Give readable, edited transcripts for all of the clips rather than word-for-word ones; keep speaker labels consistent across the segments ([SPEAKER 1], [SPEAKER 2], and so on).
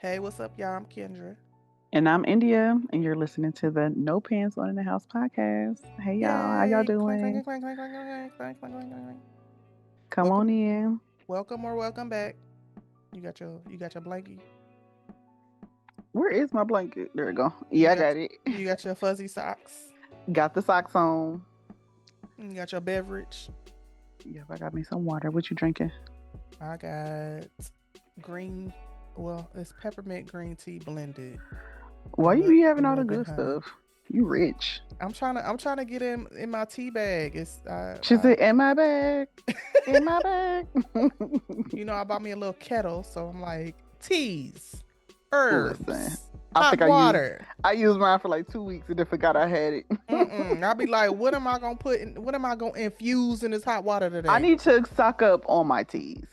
[SPEAKER 1] Hey, what's up, y'all? I'm Kendra.
[SPEAKER 2] And I'm India, and you're listening to the No Pants on in the House podcast. Hey y'all, how y'all
[SPEAKER 1] Yay! Clank, clank,
[SPEAKER 2] doing?
[SPEAKER 1] clank, clank, clank, clank, clank, clank, clank, clank, clank.
[SPEAKER 2] Come on
[SPEAKER 1] Welcome,
[SPEAKER 2] in.
[SPEAKER 1] welcome, or welcome back. You got your blankie.
[SPEAKER 2] Where is my blanket? There we go.
[SPEAKER 1] You
[SPEAKER 2] Yeah, I
[SPEAKER 1] got
[SPEAKER 2] got it.
[SPEAKER 1] you got your fuzzy socks.
[SPEAKER 2] Got the socks on.
[SPEAKER 1] You got your beverage.
[SPEAKER 2] Yep, I got me some water. What you drinking?
[SPEAKER 1] I got green. Well, it's peppermint green tea blended
[SPEAKER 2] Why you be
[SPEAKER 1] a
[SPEAKER 2] having all the
[SPEAKER 1] little bit
[SPEAKER 2] good
[SPEAKER 1] honey.
[SPEAKER 2] stuff? You rich.
[SPEAKER 1] I'm trying to get in my tea bag. It's
[SPEAKER 2] She said, "In my bag, in my bag."
[SPEAKER 1] I bought me a little kettle, so I'm like teas,
[SPEAKER 2] Listen,
[SPEAKER 1] herbs,
[SPEAKER 2] I
[SPEAKER 1] hot
[SPEAKER 2] think
[SPEAKER 1] water.
[SPEAKER 2] I used mine for like 2 weeks and then forgot I had it.
[SPEAKER 1] I'll be like, what am I gonna put in? What am I gonna infuse in this hot water
[SPEAKER 2] I
[SPEAKER 1] today?
[SPEAKER 2] need to stock up on my teas.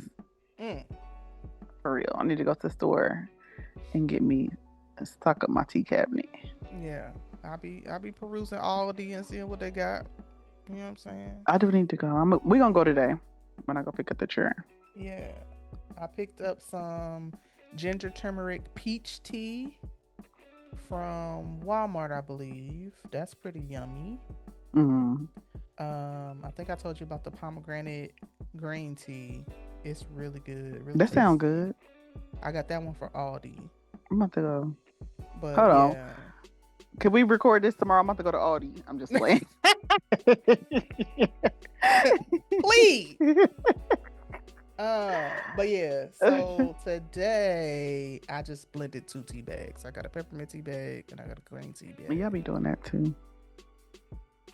[SPEAKER 1] Mm,
[SPEAKER 2] For real. I need to go to the store and get me stock up my tea cabinet.
[SPEAKER 1] yeah, I'll be perusing Aldi and seeing what they got. You know what I'm saying?
[SPEAKER 2] I do need to go. We gonna go today when I go pick up the chair.
[SPEAKER 1] Yeah, I picked up some ginger turmeric peach tea from Walmart, I believe. That's pretty yummy.
[SPEAKER 2] Mm.
[SPEAKER 1] I think I told you about the pomegranate green tea. It's really good, really
[SPEAKER 2] That sounds
[SPEAKER 1] tasty.
[SPEAKER 2] good.
[SPEAKER 1] I got that one for Aldi.
[SPEAKER 2] I'm about to go.
[SPEAKER 1] But
[SPEAKER 2] Hold on.
[SPEAKER 1] yeah.
[SPEAKER 2] Can we record this tomorrow? I'm about to go to Aldi. I'm just playing.
[SPEAKER 1] Please. But yeah, so today I just blended two tea bags. I got a peppermint tea bag and I got a green tea
[SPEAKER 2] Y'all
[SPEAKER 1] bag.
[SPEAKER 2] be doing that too.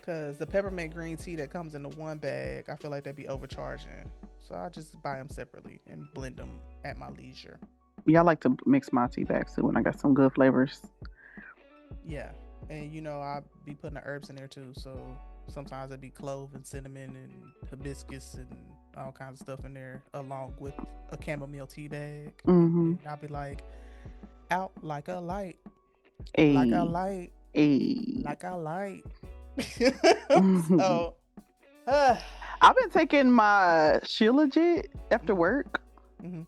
[SPEAKER 1] Cause the peppermint green tea that comes in the one bag, I feel like they'd be overcharging. So I just buy them separately and blend them at my leisure.
[SPEAKER 2] Y'all like to mix my tea bags too when I got some good flavors.
[SPEAKER 1] Yeah, and I be putting the herbs in there too. So sometimes it'd be clove and cinnamon and hibiscus and all kinds of stuff in there, along with a chamomile tea bag.
[SPEAKER 2] Mm-hmm.
[SPEAKER 1] And I'll be like, out like a light, like a
[SPEAKER 2] Hey,
[SPEAKER 1] light,
[SPEAKER 2] hey.
[SPEAKER 1] like a light.
[SPEAKER 2] I've
[SPEAKER 1] So, uh,
[SPEAKER 2] been taking my Shilajit after work,
[SPEAKER 1] hmm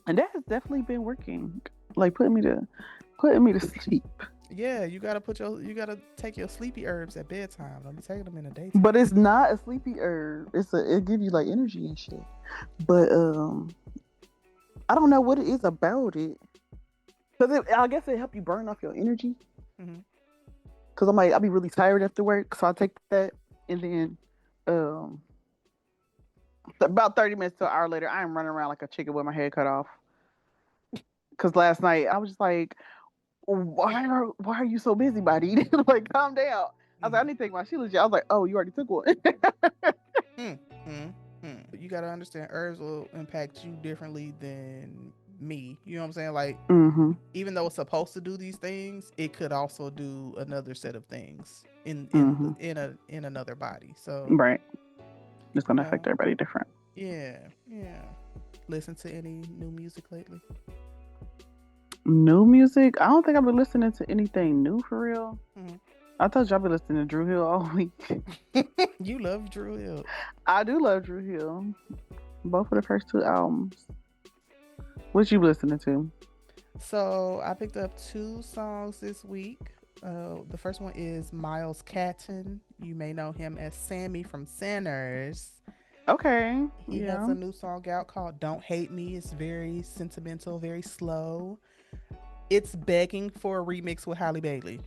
[SPEAKER 2] and that has definitely been working. Like putting me to sleep.
[SPEAKER 1] yeah, you gotta take your sleepy herbs at bedtime. Don't be taking them in the
[SPEAKER 2] But
[SPEAKER 1] daytime.
[SPEAKER 2] it's not a sleepy herb. It give you like energy and shit. But I don't know what it is about it. Cause I guess it help you burn off your energy.
[SPEAKER 1] hmm
[SPEAKER 2] Cause I'll be really tired after work, so I take that, and then um about 30 minutes to an hour later, I am running around like a chicken with my head cut off. Cause last night I was just like, why are you so busy, buddy? Like, calm down. I was like, I
[SPEAKER 1] hmm
[SPEAKER 2] need to take my Sheila. I was like, oh, you already took one.
[SPEAKER 1] You gotta understand, herbs will impact you differently than me. You know what I'm saying? Like,
[SPEAKER 2] Mm-hmm.
[SPEAKER 1] even though it's supposed to do these things, it could also do another set of things
[SPEAKER 2] Mm-hmm.
[SPEAKER 1] in another body. So,
[SPEAKER 2] Right. It's
[SPEAKER 1] you
[SPEAKER 2] gonna affect
[SPEAKER 1] know,
[SPEAKER 2] everybody different.
[SPEAKER 1] yeah, yeah. Listen to any new music lately?
[SPEAKER 2] New music? I don't think I've been listening to anything new for real.
[SPEAKER 1] hmm
[SPEAKER 2] I told you I've been listening to Drew Hill all week.
[SPEAKER 1] You love Drew Hill.
[SPEAKER 2] I do love Drew Hill. Both of the first two albums. What you listening to?
[SPEAKER 1] So I picked up two songs this week. The first one is Miles Catton. You may know him as Sammy from Sinners.
[SPEAKER 2] Okay.
[SPEAKER 1] He has
[SPEAKER 2] Yeah.
[SPEAKER 1] a new song out called Don't Hate Me. It's very sentimental, very slow. It's begging for a remix with Halle Bailey.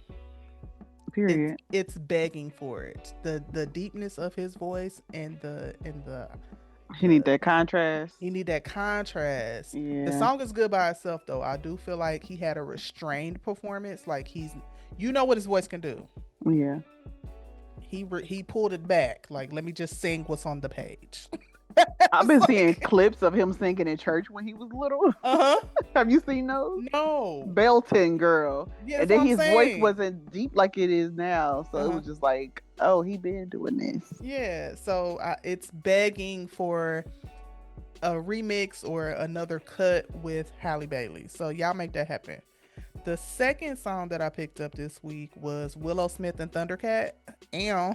[SPEAKER 1] It's
[SPEAKER 2] Period.
[SPEAKER 1] it's begging for it. The deepness of his voice and
[SPEAKER 2] He need
[SPEAKER 1] the
[SPEAKER 2] that contrast.
[SPEAKER 1] you need that contrast. The
[SPEAKER 2] Yeah.
[SPEAKER 1] song is good by itself though. I do feel like he had a restrained performance. Like what his voice can do.
[SPEAKER 2] Yeah.
[SPEAKER 1] He pulled it back. Like, let me just sing what's on the page.
[SPEAKER 2] I've
[SPEAKER 1] It's
[SPEAKER 2] been seeing
[SPEAKER 1] like,
[SPEAKER 2] clips of him singing in church when he was little.
[SPEAKER 1] uh huh.
[SPEAKER 2] Have you seen those?
[SPEAKER 1] No.
[SPEAKER 2] Belton girl.
[SPEAKER 1] Yeah,
[SPEAKER 2] And
[SPEAKER 1] that's what
[SPEAKER 2] then
[SPEAKER 1] I'm
[SPEAKER 2] his voice
[SPEAKER 1] saying.
[SPEAKER 2] wasn't deep like it is now.
[SPEAKER 1] Uh
[SPEAKER 2] So it
[SPEAKER 1] huh.
[SPEAKER 2] was just like, oh, he been doing this.
[SPEAKER 1] Yeah. So it's begging for a remix or another cut with Halle Bailey. So y'all make that happen. The second song that I picked up this week was Willow Smith and Thundercat. Ow.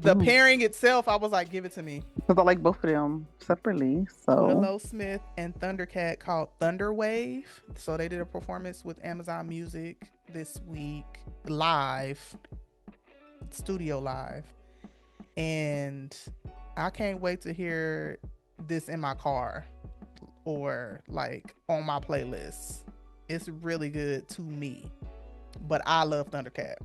[SPEAKER 1] The pairing itself, I was like, give it to me.
[SPEAKER 2] Because I like both of them separately. So
[SPEAKER 1] Willow Smith and Thundercat called Thunderwave. So they did a performance with Amazon Music this week, live, studio live. And I can't wait to hear this in my car or like on my playlist. It's really good to me. But I love Thundercat.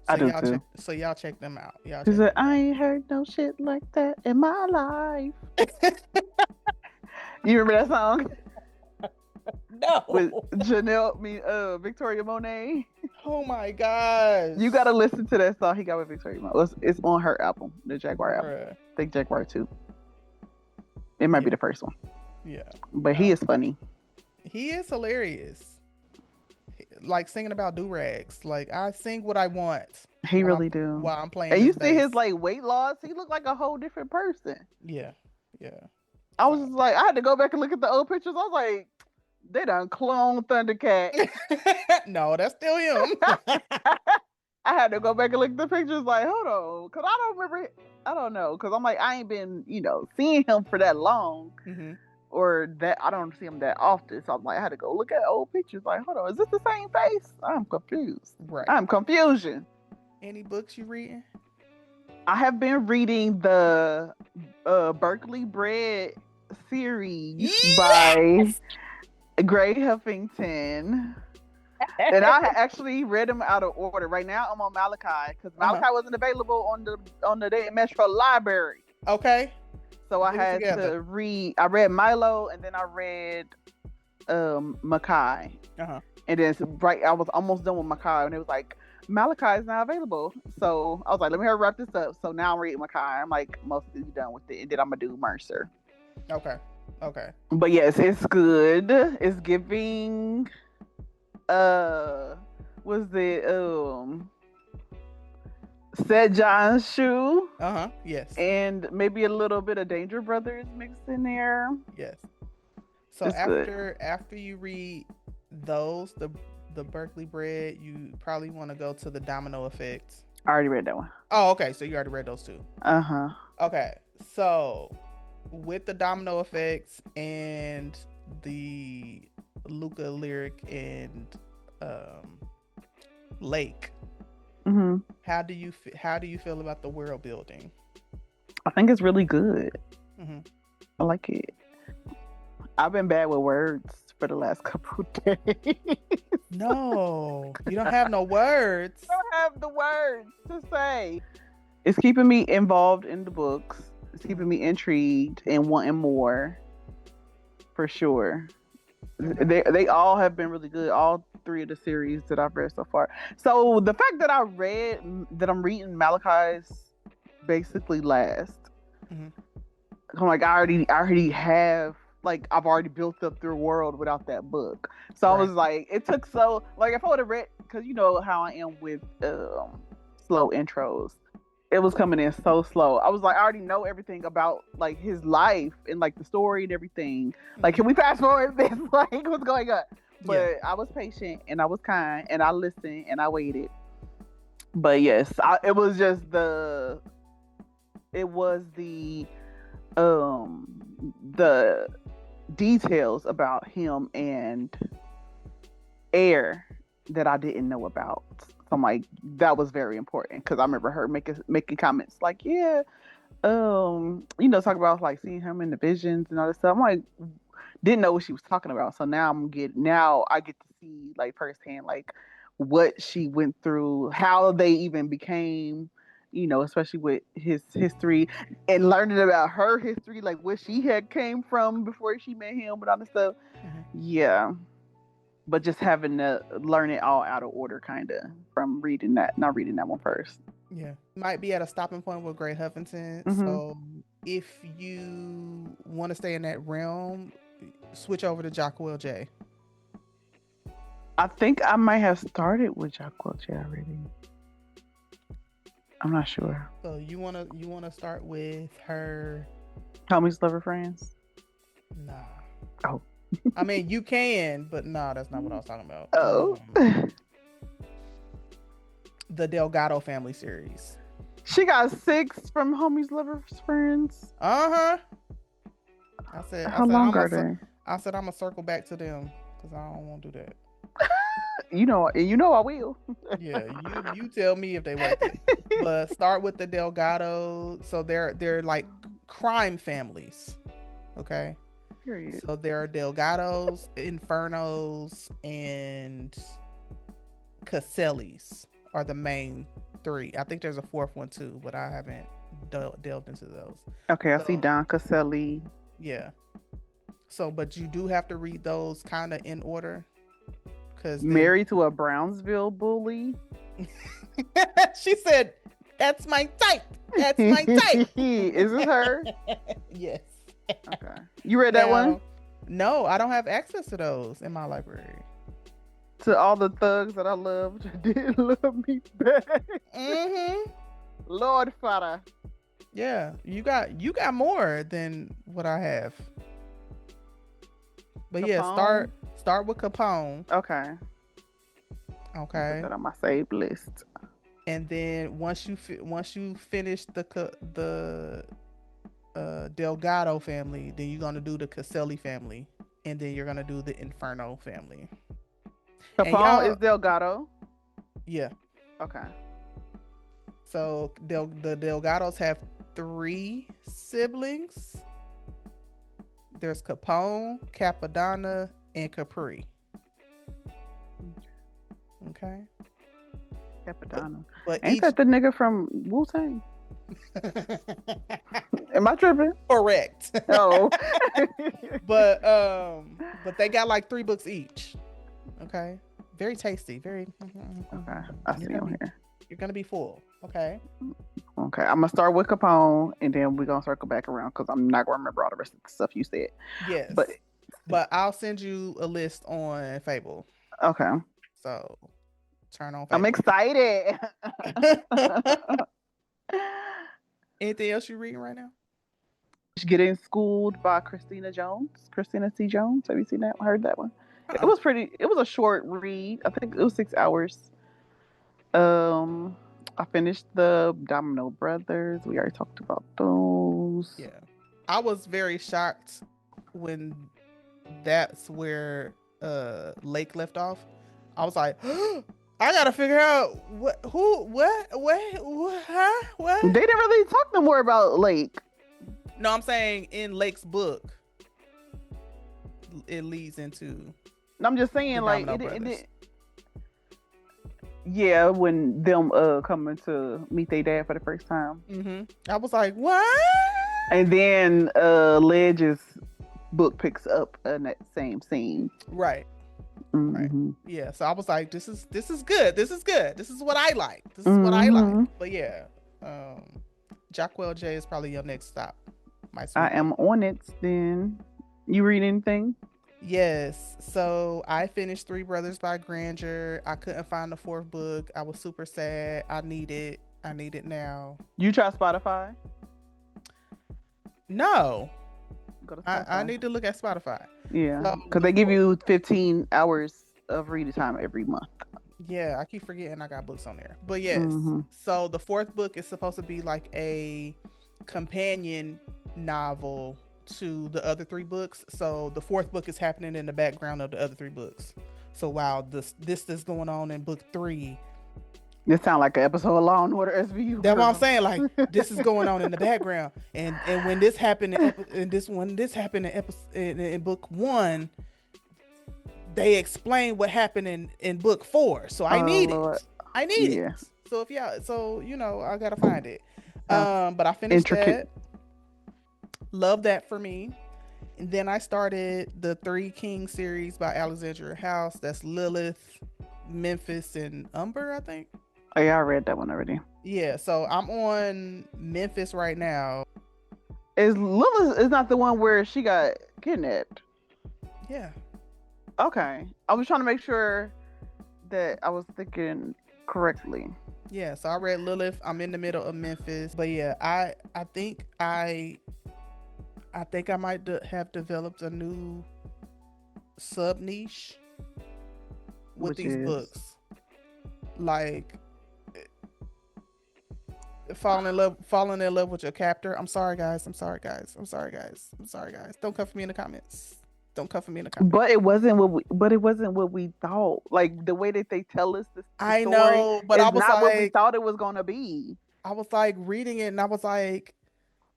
[SPEAKER 2] I do too.
[SPEAKER 1] So y'all check them out.
[SPEAKER 2] She said, I ain't heard no shit like that in my life. You remember that song?
[SPEAKER 1] No.
[SPEAKER 2] With Janelle, Victoria Monet.
[SPEAKER 1] Oh my gosh.
[SPEAKER 2] You gotta listen to that song he got with Victoria Monet. It's on her album, the Jaguar album. I think Jaguar 2. It might be the first one.
[SPEAKER 1] Yeah.
[SPEAKER 2] But he is funny.
[SPEAKER 1] He is hilarious. Like singing about do-rags. Like I sing what I want.
[SPEAKER 2] He really do.
[SPEAKER 1] While I'm playing.
[SPEAKER 2] And you see his like weight loss, he looked like a whole different person.
[SPEAKER 1] Yeah.
[SPEAKER 2] I was just like, I had to go back and look at the old pictures. I was like, they done clone Thundercat.
[SPEAKER 1] No, that's still him.
[SPEAKER 2] I had to go back and look at the pictures like, hold on. Because I don't remember, I don't know. Because I'm like, I ain't been, seeing him for that long.
[SPEAKER 1] Mm-hmm.
[SPEAKER 2] Or that I don't see him that often. So I'm like, I had to go look at old pictures like, hold on, is this the same face? I'm confused.
[SPEAKER 1] Right.
[SPEAKER 2] I'm confusion.
[SPEAKER 1] Any books you reading?
[SPEAKER 2] I have been reading the Berkeley Bread series by Gray Huffington. And I actually read them out of order. Right now I'm on Malachi because Malachi wasn't available on the Day Metro Library.
[SPEAKER 1] Okay.
[SPEAKER 2] So I had to read. I read Milo and then I read Makai.
[SPEAKER 1] Uh-huh.
[SPEAKER 2] And then I was almost done with Makai and it was like Malachi is not available. So I was like, let me wrap this up. So now I'm reading Makai. I'm like mostly done with it. And then I'm gonna do Mercer.
[SPEAKER 1] Okay.
[SPEAKER 2] But yes, it's good. It's giving was it Set John's Shoe.
[SPEAKER 1] Uh-huh. Yes.
[SPEAKER 2] And maybe a little bit of Danger Brothers mixed in there.
[SPEAKER 1] Yes. So after you read those, the Berkeley Bread, you probably want to go to the Domino Effect.
[SPEAKER 2] I already read that one.
[SPEAKER 1] Oh, okay. So you already read those two.
[SPEAKER 2] Uh-huh.
[SPEAKER 1] Okay. So with the Domino Effects and the Luca Lyric and Lake,
[SPEAKER 2] mm-hmm.
[SPEAKER 1] How do you feel about the world building?
[SPEAKER 2] I think it's really good.
[SPEAKER 1] Mm-hmm.
[SPEAKER 2] I like it. I've been bad with words for the last couple of days.
[SPEAKER 1] No, you don't have no words.
[SPEAKER 2] I don't have the words to say. It's keeping me involved in the books. It's keeping me intrigued and wanting more. For sure. They all have been really good. All 3 of the series that I've read so far. So the fact that I'm reading Malachi's basically last.
[SPEAKER 1] Mm-hmm.
[SPEAKER 2] I'm like, I already have, like, I've already built up their world without that book. So right. I was like, it took so, like, if I would have read, because you know how I am with slow intros. It was coming in so slow. I was like, I already know everything about like his life and like the story and everything. Like, can we fast forward this? Like, what's going on? But I was patient and I was kind and I listened and I waited. But yes, it was the details about him and Air that I didn't know about. So I'm like, that was very important because I remember her making comments like, talk about like seeing him in the visions and all this stuff. I'm like, didn't know what she was talking about. So now I get to see like firsthand like what she went through, how they even became, especially with his history and learning about her history, like where she had came from before she met him and all this stuff. Mm-hmm. Yeah. But just having to learn it all out of order, kind of, from not reading that one first.
[SPEAKER 1] Yeah. Might be at a stopping point with Gray Huffington. Mm-hmm. So if you want to stay in that realm, switch over to Jacquel J.
[SPEAKER 2] I think I might have started with Jacquel J already. I'm not sure.
[SPEAKER 1] So you wanna start with her
[SPEAKER 2] Homies, Lover, Friends?
[SPEAKER 1] Nah.
[SPEAKER 2] Oh.
[SPEAKER 1] I mean, you can, but no, that's not what I was talking about.
[SPEAKER 2] Oh.
[SPEAKER 1] The Delgado family series.
[SPEAKER 2] She got 6 from Homie's Lover's Friends.
[SPEAKER 1] Uh-huh. I
[SPEAKER 2] How
[SPEAKER 1] said
[SPEAKER 2] long are they?
[SPEAKER 1] I'm gonna circle back to them because I don't want to do that.
[SPEAKER 2] You know I will.
[SPEAKER 1] Yeah, you tell me if they worth it. But start with the Delgado. So they're like crime families. Okay.
[SPEAKER 2] Period.
[SPEAKER 1] So there are Delgados, Infernos, and Casellis are the main three. I think there's a fourth one too, but I haven't delved into those.
[SPEAKER 2] Okay, I see
[SPEAKER 1] So
[SPEAKER 2] Don Caselli.
[SPEAKER 1] yeah. So, but you do have to read those kind of in order, because then
[SPEAKER 2] Married to a Brownsville bully.
[SPEAKER 1] she said, "That's my type. That's my type."
[SPEAKER 2] Is this her?
[SPEAKER 1] Yes.
[SPEAKER 2] Okay. You read that one?
[SPEAKER 1] Now, no, I don't have access to those in my library.
[SPEAKER 2] To all the thugs that I loved didn't love me back.
[SPEAKER 1] Mm-hmm.
[SPEAKER 2] Lord Father.
[SPEAKER 1] Yeah, you got more than what I have. But
[SPEAKER 2] Capone?
[SPEAKER 1] yeah, start with Capone.
[SPEAKER 2] Okay.
[SPEAKER 1] Okay.
[SPEAKER 2] Put that on my saved list.
[SPEAKER 1] And then once you finish the Delgado family, then you're gonna do the Caselli family, and then you're gonna do the Inferno family.
[SPEAKER 2] Capone is Delgado.
[SPEAKER 1] Yeah.
[SPEAKER 2] Okay.
[SPEAKER 1] So the Delgados have 3 siblings. There's Capone, Capadonna, and Capri. Okay.
[SPEAKER 2] Capadonna.
[SPEAKER 1] But
[SPEAKER 2] Ain't that the nigga from Wu-Tang? Am I tripping?
[SPEAKER 1] Correct.
[SPEAKER 2] Oh.
[SPEAKER 1] but they got like 3 books each. Okay. Very tasty. Very.
[SPEAKER 2] Okay. I see him here.
[SPEAKER 1] You're gonna be full. Okay.
[SPEAKER 2] Okay. I'm gonna start with Capone, and then we're gonna circle back around because I'm not gonna remember all the rest of the stuff you said.
[SPEAKER 1] Yes. But I'll send you a list on Fable.
[SPEAKER 2] Okay.
[SPEAKER 1] So turn on Fable.
[SPEAKER 2] I'm excited.
[SPEAKER 1] Anything else you're reading right now?
[SPEAKER 2] Getting Schooled by Christina C. Jones. Have you seen that? Heard that one? It was pretty. It was a short read. I think it was 6 hours. I finished the Domino Brothers. We already talked about those.
[SPEAKER 1] Yeah, I was very shocked when that's where Lake left off. I was like, I gotta figure out what.
[SPEAKER 2] They didn't really talk no more about Lake.
[SPEAKER 1] No, I'm saying in Lake's book, it leads into.
[SPEAKER 2] I'm just saying, like, it yeah, when them coming to meet their dad for the first time.
[SPEAKER 1] Mm-hmm. I was like, what?
[SPEAKER 2] And then Ledge's book picks up in that same scene.
[SPEAKER 1] Right.
[SPEAKER 2] Mm-hmm.
[SPEAKER 1] Right. Yeah. So I was like, this is good. This is good. This is what I like. This is what I like. But yeah, Jacquel J is probably your next stop.
[SPEAKER 2] I am on it. Then you read anything?
[SPEAKER 1] Yes. So I finished 3 Brothers by Granger. I couldn't find the 4th book. I was super sad. I need it now.
[SPEAKER 2] You try Spotify?
[SPEAKER 1] No. I need to look at Spotify.
[SPEAKER 2] Yeah, because they give you 15 hours of reading time every month.
[SPEAKER 1] Yeah, I keep forgetting I got books on there. But yes, so the 4th book is supposed to be like a companion novel to the other 3 books. So the 4th book is happening in the background of the other 3 books. So while this is going on in book 3,
[SPEAKER 2] this sounds like an episode of Law and Order SVU.
[SPEAKER 1] That's what I'm saying. Like, this is going on in the background, and when this happened in book 1, they explain what happened in book 4. So I need it. I need it. So I gotta find it. But I finished that. Love that for me. And then I started the 3 Kings series by Alexandria House. That's Lilith, Memphis, and Umber, I think.
[SPEAKER 2] Oh yeah, I read that one already.
[SPEAKER 1] Yeah, so I'm on Memphis right now.
[SPEAKER 2] Is Lilith is not the one where she got kidnapped?
[SPEAKER 1] Yeah.
[SPEAKER 2] Okay. I was trying to make sure that I was thinking correctly.
[SPEAKER 1] Yeah, so I read Lilith. I'm in the middle of Memphis. But yeah, I think I might have developed a new sub niche with these books. Like, falling in love with your captor. I'm sorry, guys. I'm sorry, guys. I'm sorry, guys. I'm sorry, guys. Don't come for me in the comments. Don't come for me in the comments.
[SPEAKER 2] But it wasn't what we thought. Like the way that they tell us the
[SPEAKER 1] I
[SPEAKER 2] story
[SPEAKER 1] know, but
[SPEAKER 2] is not what we thought it was gonna be.
[SPEAKER 1] I was like reading it, and I was like,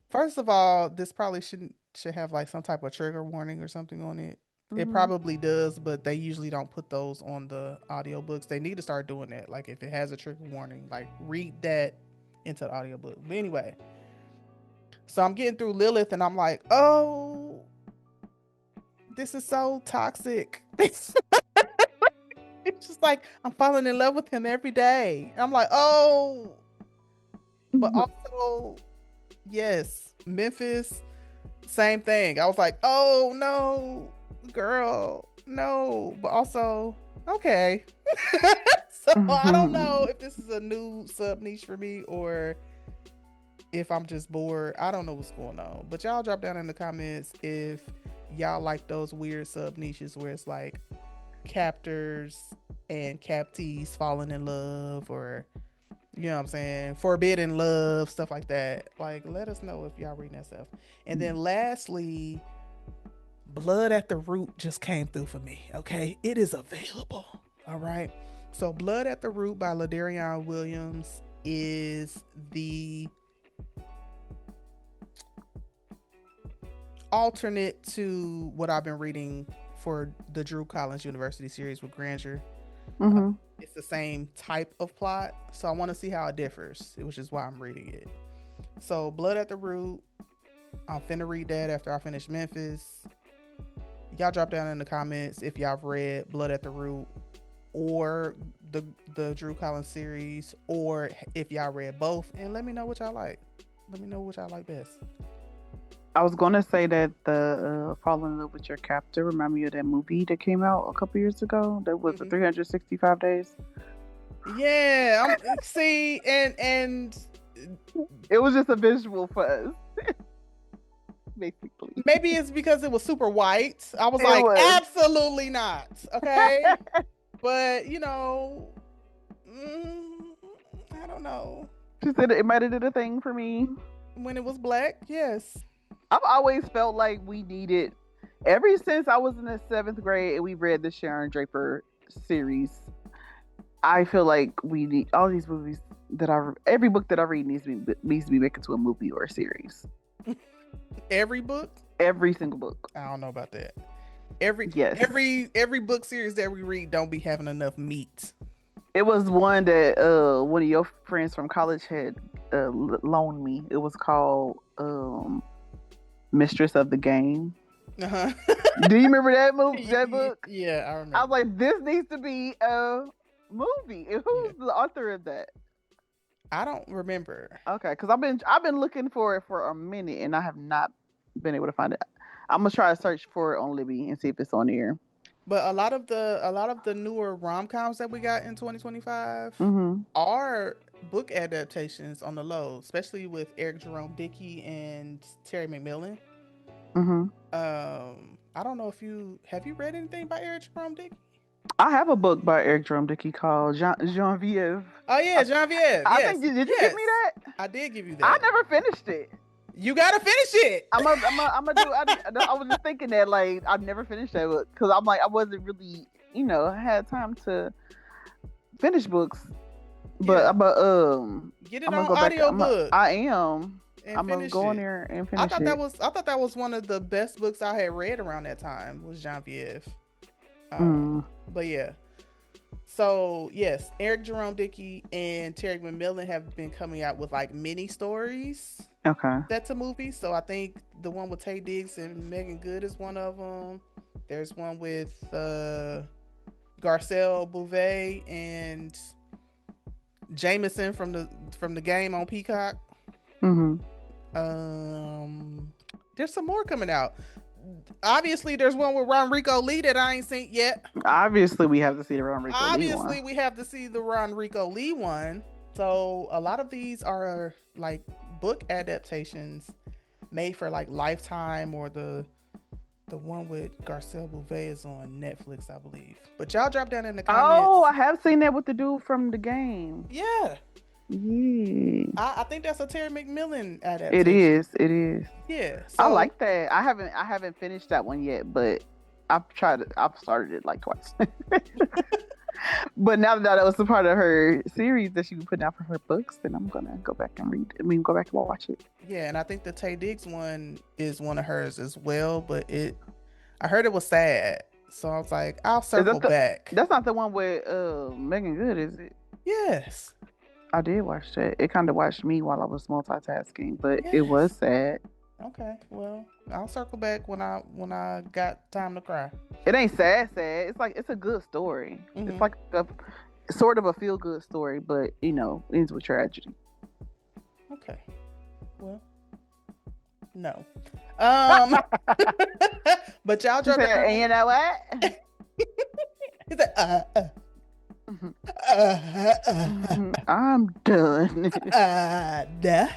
[SPEAKER 1] first of all, this probably should have like some type of trigger warning or something on it. It
[SPEAKER 2] Hmm.
[SPEAKER 1] probably does, but they usually don't put those on the audiobooks. They need to start doing that. Like if it has a trigger warning, like read that into the audiobook. But anyway, so I'm getting through Lilith and I'm like, oh, this is so toxic. It's just like I'm falling in love with him every day. I'm like, oh, but also, yes, Memphis, same thing. I was like, oh no, girl, no, but also, okay. So I don't know if this is a new sub niche for me or if I'm just bored. I don't know what's going on. But y'all drop down in the comments if y'all like those weird sub niches where it's like captors and captees falling in love, or you know what I'm saying, forbidden love, stuff like that. Like, let us know if y'all reading that stuff. And then lastly, Blood at the Root just came through for me. Okay, it is available. All right. So Blood at the Root by Ladarian Williams is the alternate to what I've been reading for the Drew Collins University series with Granger. Uh,
[SPEAKER 2] Hmm.
[SPEAKER 1] it's the same type of plot, so I want to see how it differs, which is why I'm reading it. So, Blood at the Root, I'm finna read that after I finish Memphis. Y'all drop down in the comments if y'all have read Blood at the Root or the Drew Collins series, or if y'all read both, and let me know what y'all like. Let me know what y'all like best.
[SPEAKER 2] I was gonna say that the "Fall in Love with Your Captor" remind me of that movie that came out a couple years ago. That was the
[SPEAKER 1] Mm-hmm.
[SPEAKER 2] 365 days.
[SPEAKER 1] Yeah, I'm see, and
[SPEAKER 2] It was just a visual for us, basically.
[SPEAKER 1] maybe it's because it was super white. I was
[SPEAKER 2] It
[SPEAKER 1] like,
[SPEAKER 2] was.
[SPEAKER 1] absolutely not. Okay. But, you know, mm, I don't know.
[SPEAKER 2] She said it might have did a thing for me.
[SPEAKER 1] When it was black, yes.
[SPEAKER 2] I've always felt like we needed, ever since I was in the seventh grade and we read the Sharon Draper series. I feel like we need all these movies every book that I read needs to be made into a movie or a series.
[SPEAKER 1] Every book?
[SPEAKER 2] Every single book.
[SPEAKER 1] I don't know about that. Every
[SPEAKER 2] Yes.
[SPEAKER 1] every book series that we read don't be having enough meat.
[SPEAKER 2] It was one that one of your friends from college had loaned me. It was called Mistress of the Game.
[SPEAKER 1] Uh-huh.
[SPEAKER 2] Do you remember that movie? That book?
[SPEAKER 1] Yeah, I
[SPEAKER 2] I was
[SPEAKER 1] remember.
[SPEAKER 2] like, this needs to be a movie. And
[SPEAKER 1] Yeah.
[SPEAKER 2] who's the author of that?
[SPEAKER 1] I don't remember.
[SPEAKER 2] Okay, because I've been looking for it for a minute and I have not been able to find it. I'm gonna try to search for it on Libby and see if it's on here.
[SPEAKER 1] But a lot of the newer rom-coms that we got in 2025
[SPEAKER 2] Mm-hmm.
[SPEAKER 1] are book adaptations on the low, especially with Eric Jerome Dickey and Terry McMillan.
[SPEAKER 2] Mm-hmm.
[SPEAKER 1] I don't know if you have you read anything by Eric Jerome Dickey?
[SPEAKER 2] I have a book by Eric Drum Dickey called Genevieve.
[SPEAKER 1] Oh yeah, Genevieve.
[SPEAKER 2] I
[SPEAKER 1] Yes,
[SPEAKER 2] think did you get
[SPEAKER 1] yes,
[SPEAKER 2] me that?
[SPEAKER 1] I did give you
[SPEAKER 2] I
[SPEAKER 1] that.
[SPEAKER 2] never finished it.
[SPEAKER 1] You gotta finish it.
[SPEAKER 2] I'm a do. I was just thinking that like I never finished that book because I'm like I wasn't really had time to finish books. But
[SPEAKER 1] Yeah, get it
[SPEAKER 2] I'm gonna
[SPEAKER 1] on
[SPEAKER 2] go back.
[SPEAKER 1] audiobook
[SPEAKER 2] I am.
[SPEAKER 1] and
[SPEAKER 2] I'm gonna
[SPEAKER 1] finish
[SPEAKER 2] go in
[SPEAKER 1] it.
[SPEAKER 2] there and finish it.
[SPEAKER 1] I thought that was one of the best books I had read around that time was Genevieve.
[SPEAKER 2] Mm.
[SPEAKER 1] But yeah. So yes, Eric Jerome Dickey and Terry McMillan have been coming out with like mini stories.
[SPEAKER 2] Okay.
[SPEAKER 1] That's a movie. So I think the one with Tay Diggs and Megan Good is one of them. There's one with Garcelle Bouvet and Jameson from the game on Peacock.
[SPEAKER 2] Mm-hmm.
[SPEAKER 1] There's some more coming out. Obviously, there's one with Ronrico Lee that I ain't seen yet.
[SPEAKER 2] Obviously, we have to see the Ron Rico Lee one.
[SPEAKER 1] Obviously, we have to see the Ronrico Lee one. So a lot of these are like book adaptations made for like Lifetime, or the one with Garcelle Bouvet is on Netflix, I believe. But y'all drop down in the comments.
[SPEAKER 2] Oh, I have seen that with the dude from the game.
[SPEAKER 1] Yeah.
[SPEAKER 2] Yeah.
[SPEAKER 1] I think that's a Terry McMillan
[SPEAKER 2] It
[SPEAKER 1] adaptation.
[SPEAKER 2] is. It is.
[SPEAKER 1] Yeah.
[SPEAKER 2] I
[SPEAKER 1] So
[SPEAKER 2] like that. I haven't finished that one yet, but I've started it like twice. But now that it was a part of her series that she was putting out for her books, then I'm gonna go back and read. I mean, go back and watch it.
[SPEAKER 1] yeah, and I think the Tay Diggs one is one of hers as well, but I heard it was sad. So I was like, I'll
[SPEAKER 2] Is
[SPEAKER 1] circle
[SPEAKER 2] that the?
[SPEAKER 1] back.
[SPEAKER 2] That's not the one with Megan Good, is it?
[SPEAKER 1] Yes.
[SPEAKER 2] I did watch that. It kind of watched me while I was multitasking, but it was
[SPEAKER 1] Yes.
[SPEAKER 2] sad.
[SPEAKER 1] Okay. Well, I'll circle back when I got time to cry.
[SPEAKER 2] It ain't sad, sad. It's like it's a good story. It's
[SPEAKER 1] Hmm.
[SPEAKER 2] like a sort of a feel good story, but ends with tragedy.
[SPEAKER 1] Okay. Well, no. Um but y'all
[SPEAKER 2] She
[SPEAKER 1] dropped
[SPEAKER 2] said,
[SPEAKER 1] down
[SPEAKER 2] and
[SPEAKER 1] in
[SPEAKER 2] you know what?
[SPEAKER 1] he said,
[SPEAKER 2] Mhm.
[SPEAKER 1] uh,
[SPEAKER 2] I'm done.
[SPEAKER 1] nah.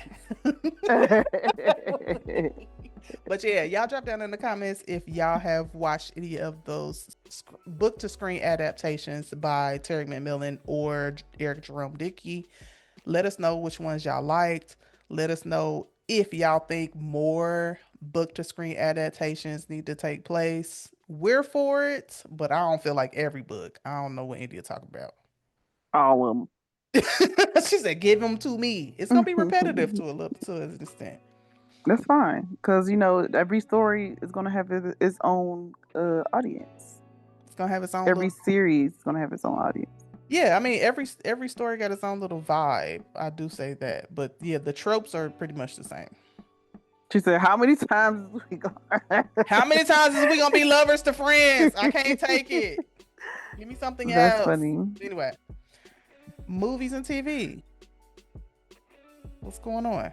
[SPEAKER 1] But yeah, y'all drop down in the comments if y'all have watched any of those book to screen adaptations by Terry McMillan or Eric Jerome Dickey. Let us know which ones y'all liked. Let us know if y'all think more book to screen adaptations need to take place. We're for it, but I don't feel like every book. I don't know what India talking about.
[SPEAKER 2] All of
[SPEAKER 1] She said, "Give them to me." It's gonna be repetitive
[SPEAKER 2] them.
[SPEAKER 1] to a little to an extent.
[SPEAKER 2] That's fine, because every story is gonna have its own audience.
[SPEAKER 1] It's gonna have its own
[SPEAKER 2] Every
[SPEAKER 1] little.
[SPEAKER 2] series is gonna have its own audience.
[SPEAKER 1] Yeah, I mean every story got its own little vibe. I do say that, but yeah, the tropes are pretty much the same.
[SPEAKER 2] She said, "How many times is we going?"
[SPEAKER 1] How many times is we gonna be lovers to friends? I can't take it. Give me something
[SPEAKER 2] That's
[SPEAKER 1] else.
[SPEAKER 2] funny.
[SPEAKER 1] Anyway, movies and TV. What's going on?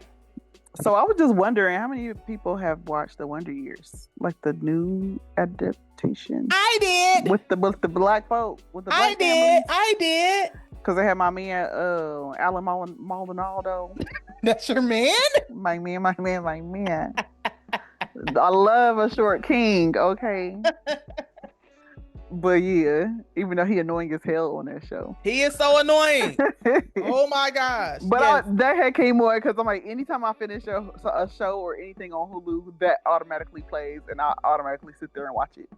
[SPEAKER 2] So I was just wondering, how many people have watched the Wonder Years, like the new adaptation
[SPEAKER 1] I did.
[SPEAKER 2] with the black folk, with the
[SPEAKER 1] I
[SPEAKER 2] black
[SPEAKER 1] did.
[SPEAKER 2] families?
[SPEAKER 1] I did.
[SPEAKER 2] Because they had my man, Alan Maldonado.
[SPEAKER 1] That's your man?
[SPEAKER 2] My man, my man, my man. I love a short king, okay? But yeah, even though he annoying as hell on that show.
[SPEAKER 1] He is so annoying. Oh my gosh.
[SPEAKER 2] But
[SPEAKER 1] yes.
[SPEAKER 2] that had came on because I'm like, anytime I finish a show or anything on Hulu, that automatically plays, and I automatically sit there and watch it.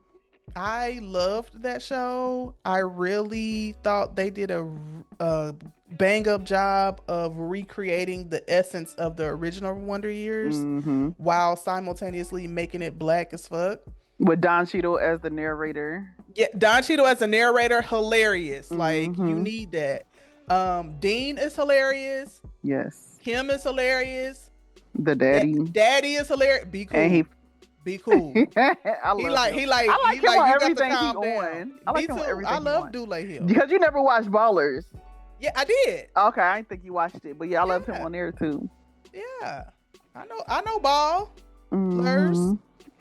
[SPEAKER 1] I loved that show. I really thought they did a bang up job of recreating the essence of the original Wonder Years while simultaneously making it black as fuck.
[SPEAKER 2] With Don Cheadle as the narrator.
[SPEAKER 1] Yeah, Don Cheadle as a narrator, hilarious. Like you need that. Dean is hilarious.
[SPEAKER 2] Yes.
[SPEAKER 1] Kim is hilarious.
[SPEAKER 2] The daddy.
[SPEAKER 1] Daddy is hilarious. Be cool.
[SPEAKER 2] And
[SPEAKER 1] be cool.
[SPEAKER 2] I love him. I like him on everything he on. I like him on everything.
[SPEAKER 1] I love Dule Hill.
[SPEAKER 2] Because you never watched Ballers.
[SPEAKER 1] Yeah, I did.
[SPEAKER 2] Okay, I didn't think you watched it, but yeah, I love him on there too.
[SPEAKER 1] Yeah, I know Ball. Blurs.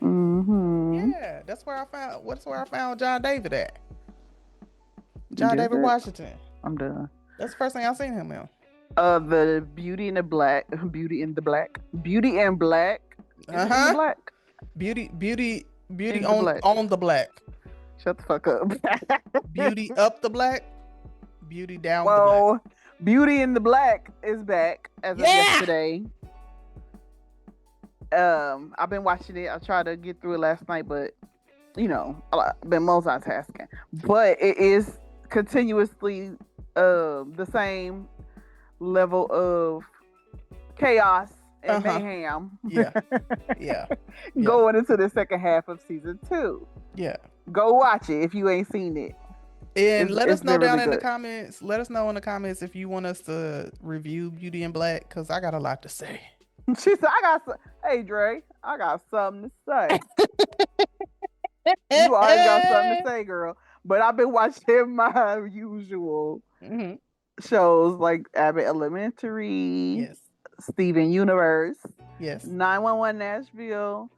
[SPEAKER 1] Yeah, that's where I found John David at. John David Washington.
[SPEAKER 2] I'm done.
[SPEAKER 1] That's the first thing I seen him in.
[SPEAKER 2] The Beauty in the Black. Beauty in Black. Beauty on
[SPEAKER 1] the black.
[SPEAKER 2] Shut the fuck up.
[SPEAKER 1] Beauty up the black. Beauty down the black.
[SPEAKER 2] Beauty in the Black is back as of yesterday. I've been watching it. I tried to get through it last night, but I've been multitasking. But it is continuously the same level of chaos and mayhem.
[SPEAKER 1] Yeah.
[SPEAKER 2] Going into the second half of season 2.
[SPEAKER 1] Yeah.
[SPEAKER 2] Go watch it if you ain't seen it.
[SPEAKER 1] And let us know down in the comments. Let us know in the comments if you want us to review Beauty in Black, because I got a lot to say.
[SPEAKER 2] She said, hey Dre, I got something to say. You always got something to say, girl. But I've been watching my usual shows like Abbott Elementary, Steven Universe, 911 Nashville,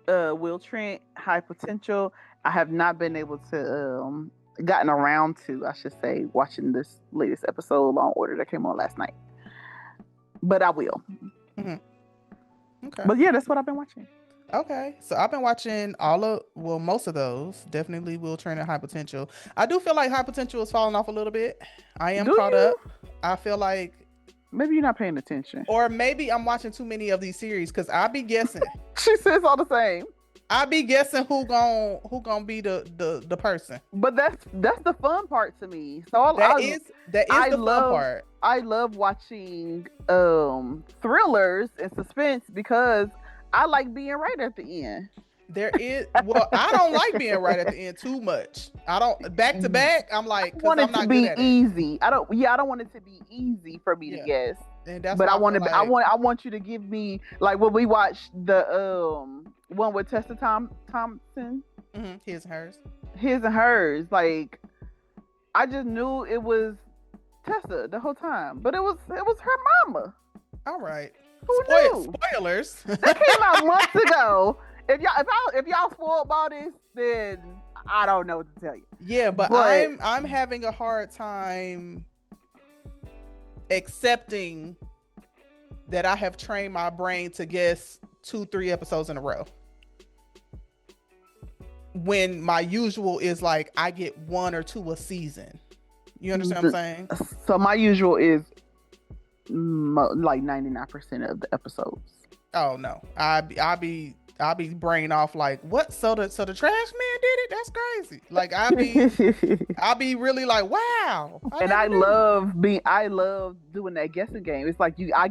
[SPEAKER 2] Will Trent, High Potential. I have not been able to gotten around to, I should say, watching this latest episode, Law and Order, that came on last night. But I will.
[SPEAKER 1] Okay.
[SPEAKER 2] But yeah, that's what I've been watching.
[SPEAKER 1] Okay, so I've been watching most of those. Definitely Will Trent and High Potential. I do feel like High Potential is falling off a little bit. I am caught up. I feel like
[SPEAKER 2] Maybe you're not paying attention.
[SPEAKER 1] Or maybe I'm watching too many of these series because I be guessing.
[SPEAKER 2] She says all the same.
[SPEAKER 1] I be guessing who gonna be the person.
[SPEAKER 2] But that's the fun part to me. So
[SPEAKER 1] That is the fun part.
[SPEAKER 2] I love watching thrillers and suspense because I like being right at the end.
[SPEAKER 1] There is I don't like being right at the end too much. I don't back to back. I'm like,
[SPEAKER 2] I want
[SPEAKER 1] I'm
[SPEAKER 2] it
[SPEAKER 1] not
[SPEAKER 2] to be
[SPEAKER 1] good at
[SPEAKER 2] easy. I don't want it to be easy for me to guess.
[SPEAKER 1] And that's
[SPEAKER 2] but I
[SPEAKER 1] want
[SPEAKER 2] to. I want you to give me like when we watched the one with Tessa Thompson.
[SPEAKER 1] Mm-hmm. His
[SPEAKER 2] and hers. Like I just knew it was Tessa the whole time, but it was her mama.
[SPEAKER 1] All right.
[SPEAKER 2] Who knew?
[SPEAKER 1] Spoilers.
[SPEAKER 2] That came out months ago. If y'all spoiled about this, then I don't know what to tell you.
[SPEAKER 1] Yeah, but I'm having a hard time accepting that I have trained my brain to guess 2-3 episodes in a row. When my usual is like I get 1 or 2 a season. You understand what I'm saying?
[SPEAKER 2] So my usual is like 99% of the episodes.
[SPEAKER 1] Oh no, I'll be brain off like what? So the trash man did it? That's crazy. Like I'll be really like wow. I love doing that guessing game. It's like I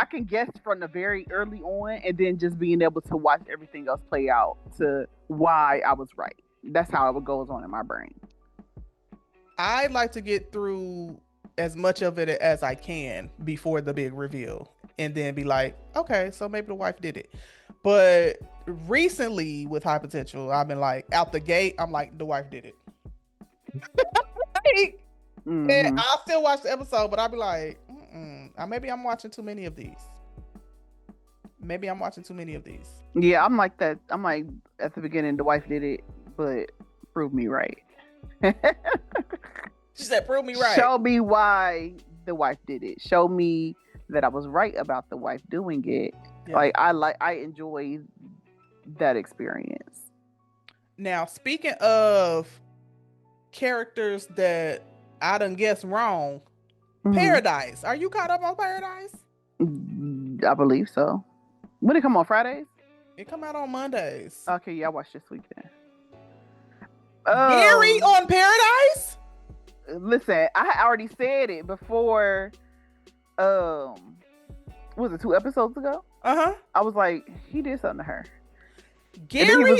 [SPEAKER 1] can guess from the very early on, and then just being able to watch everything else play out to why I was right. That's how it goes on in my brain. I like to get through as much of it as I can before the big reveal, and then be like, okay, so maybe the wife did it. But recently with High Potential, I've been like out the gate, I'm like, the wife did it. And I'll still watch the episode, but I'll be like, maybe I'm watching too many of these. Yeah,
[SPEAKER 2] I'm like that. I'm like at the beginning, the wife did it, but prove me right.
[SPEAKER 1] She said, prove me right.
[SPEAKER 2] Show me why the wife did it. Show me that I was right about the wife doing it. Yeah. I enjoy that experience.
[SPEAKER 1] Now, speaking of characters that I done guessed wrong, Paradise. Are you caught up on Paradise?
[SPEAKER 2] I believe so. When it come on Fridays?
[SPEAKER 1] It come out on Mondays.
[SPEAKER 2] Okay, yeah, I watched this weekend.
[SPEAKER 1] Gary on Paradise?
[SPEAKER 2] Listen, I already said it before. Was it 2 episodes ago? I was like, he did something to her.
[SPEAKER 1] Gary and then he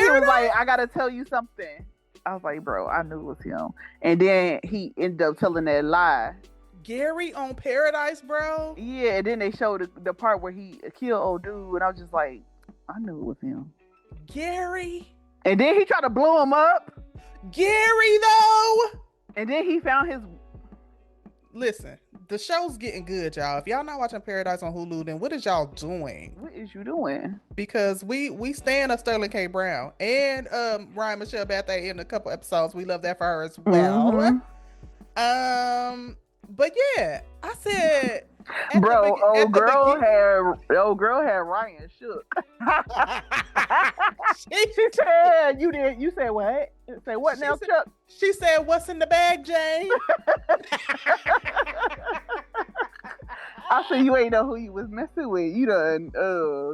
[SPEAKER 1] was
[SPEAKER 2] like, I gotta tell you something. I was like, bro, I knew it was him. And then he ended up telling that lie.
[SPEAKER 1] Gary on Paradise, bro?
[SPEAKER 2] Yeah, and then they showed the part where he killed old dude, and I was just like, I knew it was him.
[SPEAKER 1] Gary?
[SPEAKER 2] And then he tried to blow him up.
[SPEAKER 1] Gary, though?
[SPEAKER 2] And then he found his...
[SPEAKER 1] Listen, the show's getting good, y'all. If y'all not watching Paradise on Hulu, then what is y'all doing?
[SPEAKER 2] What is you doing?
[SPEAKER 1] Because we stand up Sterling K. Brown and Ryan Michelle Bethea in a couple episodes. We love that for her as well. But yeah, I said,
[SPEAKER 2] bro, old girl had Ryan shook. she said, you said what? Say what now, Chuck?
[SPEAKER 1] She said, what's in the bag, Jane?
[SPEAKER 2] I said, you ain't know who you was messing with. You done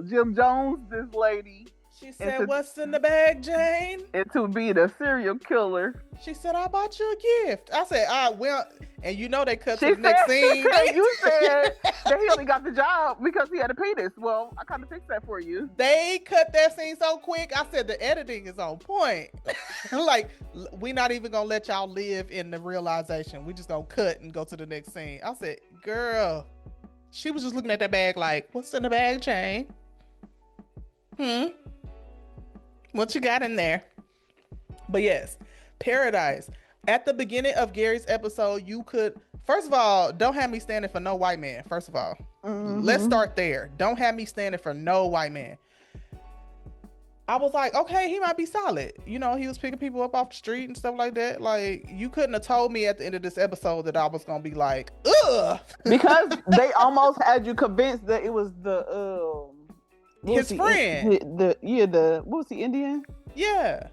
[SPEAKER 2] Jim Jones, this lady.
[SPEAKER 1] She said, what's in the bag, Jane?
[SPEAKER 2] And to be the serial killer.
[SPEAKER 1] She said, I bought you a gift. I said, well, and you know they cut to the next scene.
[SPEAKER 2] You said that he only got the job because he had a penis. Well, I kind of fixed that for you.
[SPEAKER 1] They cut that scene so quick. I said, the editing is on point. Like, we're not even going to let y'all live in the realization. We just going to cut and go to the next scene. I said, girl, she was just looking at that bag like, what's in the bag, Jane? What you got in there? But yes, Paradise. At the beginning of Gary's episode, you could, first of all, don't have me standing for no white man. First of all, let's start there. Don't have me standing for no white man. I was like, okay, he might be solid. You know, he was picking people up off the street and stuff like that. Like, you couldn't have told me at the end of this episode that I was going to be like, ugh.
[SPEAKER 2] Because they almost had you convinced that it was the,
[SPEAKER 1] his friend.
[SPEAKER 2] What was the Indian?
[SPEAKER 1] Yeah.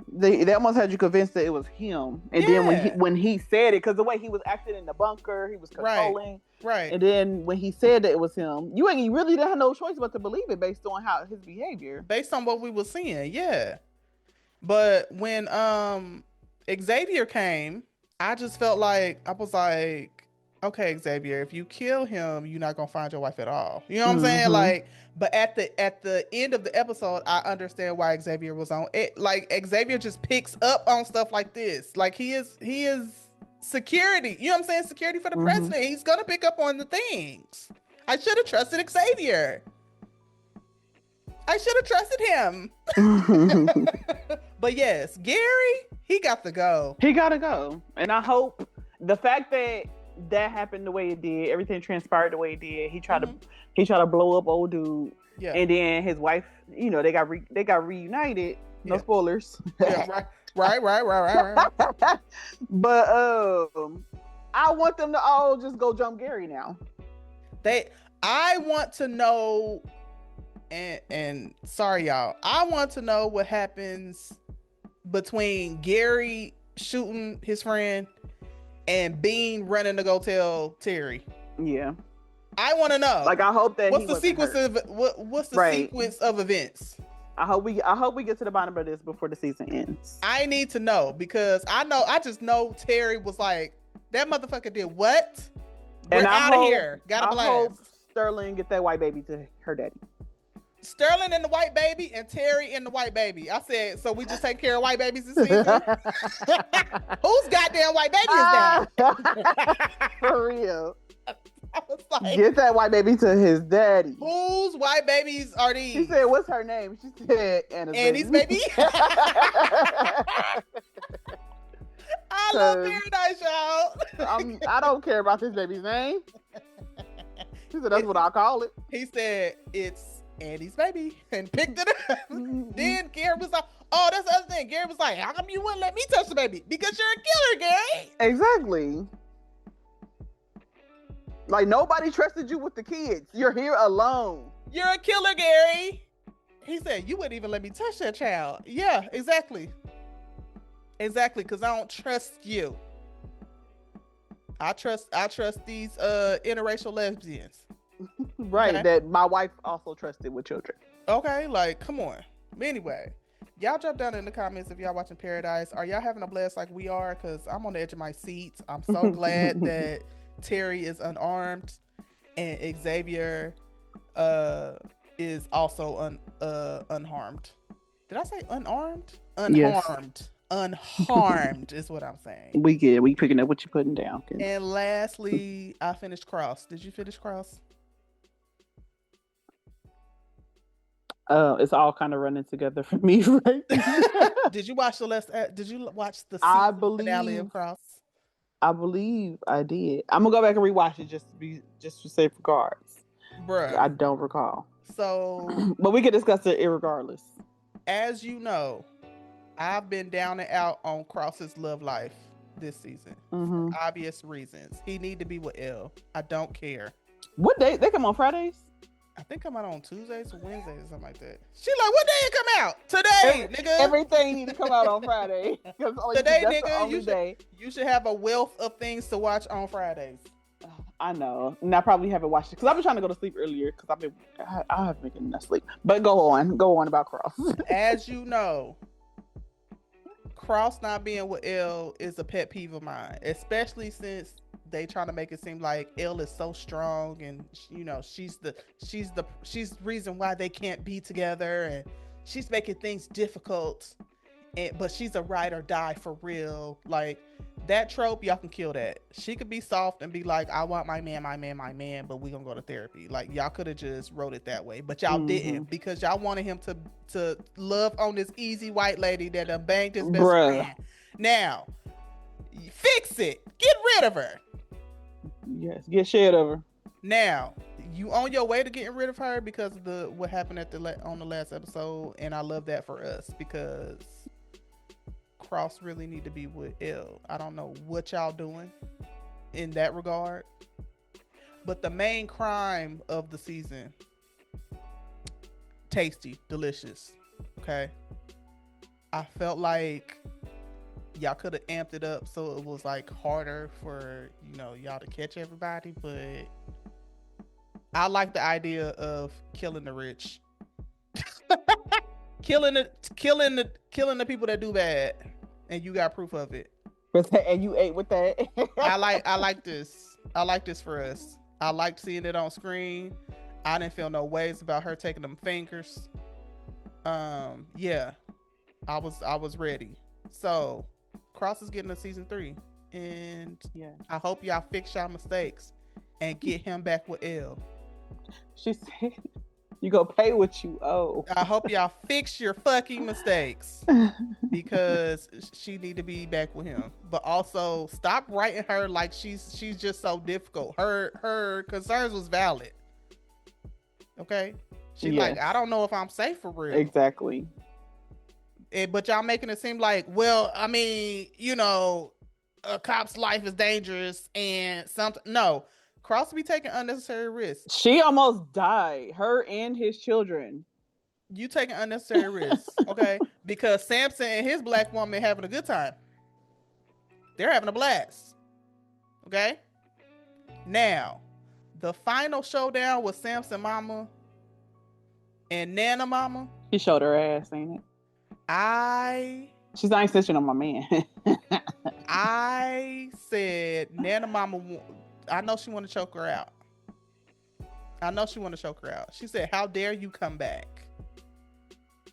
[SPEAKER 2] They almost had you convinced that it was him. And then when he said it, because the way he was acting in the bunker, he was controlling.
[SPEAKER 1] Right.
[SPEAKER 2] And then when he said that it was him, you really didn't have no choice but to believe it based on how his behavior.
[SPEAKER 1] Based on what we were seeing, yeah. But when Xavier came, I just felt like I was like, okay, Xavier, if you kill him, you're not gonna find your wife at all. You know what I'm saying?
[SPEAKER 2] Mm-hmm.
[SPEAKER 1] Like, but at the end of the episode, I understand why Xavier was on it. Like Xavier just picks up on stuff like this. Like he is security. You know what I'm saying? Security for the
[SPEAKER 2] Mm-hmm.
[SPEAKER 1] president. He's gonna pick up on the things. I should have trusted Xavier. I should have trusted him. But yes, Gary, he got to go.
[SPEAKER 2] He gotta go, and I hope the fact that happened the way it did, everything transpired the way it did. He tried to blow up old dude,
[SPEAKER 1] Yeah.
[SPEAKER 2] and then his wife, they got reunited. No
[SPEAKER 1] Yeah.
[SPEAKER 2] spoilers.
[SPEAKER 1] Yeah, right.
[SPEAKER 2] But I want them to all just go jump Gary now.
[SPEAKER 1] I want to know, and sorry y'all, I want to know what happens between Gary shooting his friend and Bean running to go tell Terry.
[SPEAKER 2] Yeah.
[SPEAKER 1] I want to know.
[SPEAKER 2] Like, I hope that
[SPEAKER 1] what's the sequence of what's the sequence of events?
[SPEAKER 2] I hope we get to the bottom of this before the season ends.
[SPEAKER 1] I need to know, because I just know Terry was like, that motherfucker did what? We're out of here. Gotta blast. I hope
[SPEAKER 2] Sterling get that white baby to her daddy.
[SPEAKER 1] Sterling and the white baby and Terry and the white baby. I said, so we just take care of white babies this season? Whose goddamn white baby is that?
[SPEAKER 2] For real.
[SPEAKER 1] I was like,
[SPEAKER 2] get that white baby to his daddy.
[SPEAKER 1] Whose white babies are these?
[SPEAKER 2] She said, what's her name? She said,
[SPEAKER 1] Annie's baby. I love Paradise, y'all.
[SPEAKER 2] I don't care about this baby's name. She said, that's what I call it.
[SPEAKER 1] He said, it's Annie's baby, and picked it up. Then Gary was like, oh, that's the other thing. Gary was like, how come you wouldn't let me touch the baby? Because you're a killer, Gary.
[SPEAKER 2] Exactly. Like, nobody trusted you with the kids. You're here alone.
[SPEAKER 1] You're a killer, Gary. He said, you wouldn't even let me touch that child. Yeah, exactly. Exactly, because I don't trust you. I trust these interracial lesbians.
[SPEAKER 2] Right, okay? That my wife also trusted with children.
[SPEAKER 1] Okay, like, come on. Anyway, y'all drop down in the comments if y'all watching Paradise. Are y'all having a blast like we are? Because I'm on the edge of my seat. I'm so glad that Terry is unarmed and Xavier is also unharmed. Did I say unarmed? Unharmed. Yes. Unharmed is what I'm saying.
[SPEAKER 2] We picking up what you're putting down.
[SPEAKER 1] And lastly, I finished Cross. Did you finish Cross?
[SPEAKER 2] It's all kind of running together for me, right?
[SPEAKER 1] Did you watch did you watch the finale of Cross?
[SPEAKER 2] I believe I did. I'm gonna go back and rewatch it just for safe regards.
[SPEAKER 1] Bruh.
[SPEAKER 2] I don't recall.
[SPEAKER 1] So,
[SPEAKER 2] but we can discuss it irregardless.
[SPEAKER 1] As you know, I've been down and out on Cross's love life this season for obvious reasons. He need to be with Elle. I don't care.
[SPEAKER 2] What day? They come on Fridays?
[SPEAKER 1] I think come out on Tuesdays or Wednesdays or something like that. She like, what day it come out? Today, nigga.
[SPEAKER 2] Everything need to come out on Friday.
[SPEAKER 1] Today, nigga, you should have a wealth of things to watch on Fridays.
[SPEAKER 2] I know. And I probably haven't watched it because I've been trying to go to sleep earlier because I haven't been getting enough sleep. But go on about Cross.
[SPEAKER 1] As you know, Cross not being with Elle is a pet peeve of mine, especially since they trying to make it seem like Elle is so strong and she's the reason why they can't be together, and she's making things difficult, but she's a ride or die for real. Like that trope, y'all can kill that. She could be soft and be like, I want my man, but we gonna go to therapy. Like y'all could have just wrote it that way, but y'all didn't, because y'all wanted him to love on this easy white lady that done banged his best friend. Now, fix it. Get rid of her.
[SPEAKER 2] Yes, get shed of her.
[SPEAKER 1] Now, you on your way to getting rid of her because of what happened on the last episode, and I love that for us because Cross really need to be with Elle. I don't know what y'all doing in that regard, but the main crime of the season, tasty, delicious. Okay, I felt like Y'all could have amped it up so it was like harder for y'all to catch everybody, but I like the idea of killing the rich, killing the people that do bad, and you got proof of it.
[SPEAKER 2] And you ate with that.
[SPEAKER 1] I like this. I like this for us. I liked seeing it on screen. I didn't feel no ways about her taking them fingers. Yeah, I was ready. So, Cross is getting a season 3, and
[SPEAKER 2] Yeah.
[SPEAKER 1] I hope y'all fix y'all mistakes and get him back with L.
[SPEAKER 2] She said, "You go pay what you owe."
[SPEAKER 1] I hope y'all fix your fucking mistakes because she need to be back with him. But also stop writing her like she's just so difficult. Her concerns was valid. Okay? She like,
[SPEAKER 2] Yes,
[SPEAKER 1] I don't know if I'm safe for real.
[SPEAKER 2] exactly.
[SPEAKER 1] But y'all making it seem like, well, I mean, a cop's life is dangerous and something. No, Cross be taking unnecessary risks.
[SPEAKER 2] She almost died. Her and his children.
[SPEAKER 1] You taking unnecessary risks, okay? Because Samson and his black woman having a good time. They're having a blast, okay? Now, the final showdown with Samson Mama and Nana Mama.
[SPEAKER 2] He showed her ass, ain't it? She's not snitching on my man.
[SPEAKER 1] I said Nana Mama. I know she want to choke her out. She said, "How dare you come back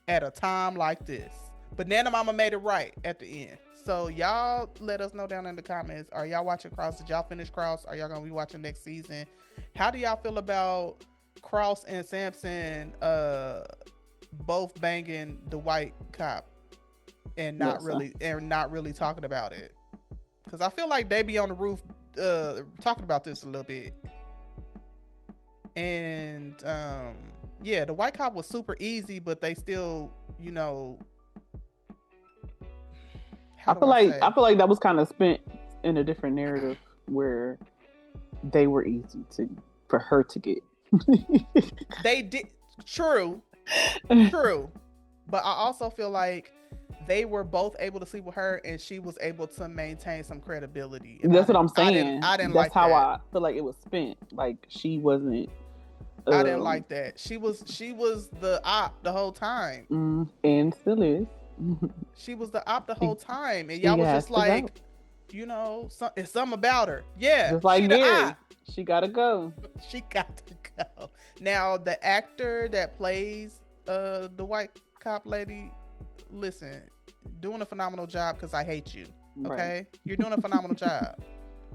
[SPEAKER 1] at a time like this?" But Nana Mama made it right at the end. So y'all let us know down in the comments. Are y'all watching Cross? Did y'all finish Cross? Are y'all gonna be watching next season? How do y'all feel about Cross and Samson both banging the white cop and not really talking about it? Because I feel like they be on the roof talking about this a little bit. And yeah, the white cop was super easy, but they still,
[SPEAKER 2] I feel like that was kind of spent in a different narrative where they were easy for her to get.
[SPEAKER 1] They did. True. But I also feel like they were both able to sleep with her, and she was able to maintain some credibility. And
[SPEAKER 2] that's what I'm saying.
[SPEAKER 1] I didn't
[SPEAKER 2] that's
[SPEAKER 1] like
[SPEAKER 2] how
[SPEAKER 1] that.
[SPEAKER 2] I feel like it was spent. Like she wasn't.
[SPEAKER 1] I didn't like that. She was the op the whole time,
[SPEAKER 2] and still is.
[SPEAKER 1] She was the op the whole time, and y'all was just like, it's something about her. Yeah,
[SPEAKER 2] just like Gary. She gotta go.
[SPEAKER 1] She got to go. Now the actor that plays the white cop lady, listen, doing a phenomenal job because I hate you. Okay, right. You're doing a phenomenal job.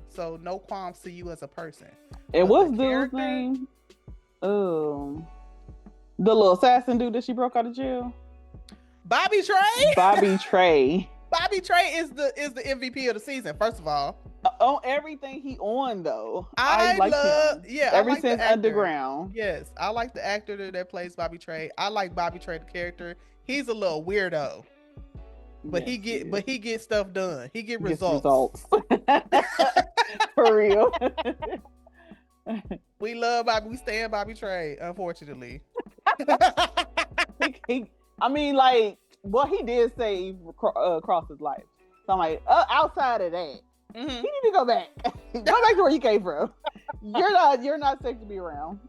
[SPEAKER 1] So no qualms to you as a person.
[SPEAKER 2] And what's dude's name? The little assassin dude that she broke out of jail.
[SPEAKER 1] Bobby Trey.
[SPEAKER 2] Bobby Trey
[SPEAKER 1] is the MVP of the season. First of all,
[SPEAKER 2] on everything he on though,
[SPEAKER 1] I like him.
[SPEAKER 2] Yeah, ever since Underground.
[SPEAKER 1] Yes, I like the actor that plays Bobby Trey. I like Bobby Trey the character. He's a little weirdo, but he gets stuff done. He get results.
[SPEAKER 2] For real.
[SPEAKER 1] We love Bobby. We stand Bobby Trey. Unfortunately,
[SPEAKER 2] I mean, like, well, he did save Cross's life. So I'm like, outside of that, he need to go back. Go back to where you came from. You're not safe to be around.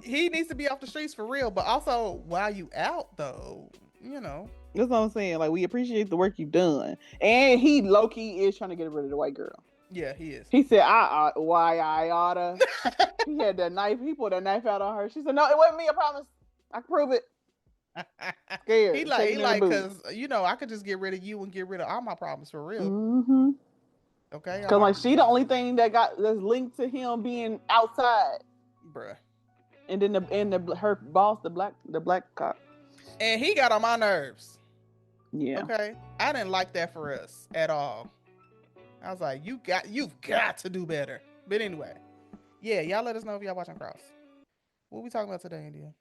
[SPEAKER 1] He needs to be off the streets for real. But also, while you out though,
[SPEAKER 2] that's what I'm saying. Like, we appreciate the work you've done, and he low key is trying to get rid of the white girl.
[SPEAKER 1] Yeah, he is.
[SPEAKER 2] He said, why I oughta. He had that knife. He pulled that knife out on her. She said, no, it wasn't me. I promise. I can prove it. Scared.
[SPEAKER 1] He like, because I could just get rid of you and get rid of all my problems for real. Okay.
[SPEAKER 2] Because like she the only thing that's linked to him being outside,
[SPEAKER 1] bruh.
[SPEAKER 2] And then her boss, the black cop,
[SPEAKER 1] and he got on my nerves.
[SPEAKER 2] Yeah.
[SPEAKER 1] Okay. I didn't like that for us at all. I was like, you've got to do better. But anyway, yeah, y'all let us know if y'all watching Cross. What we talking about today, India?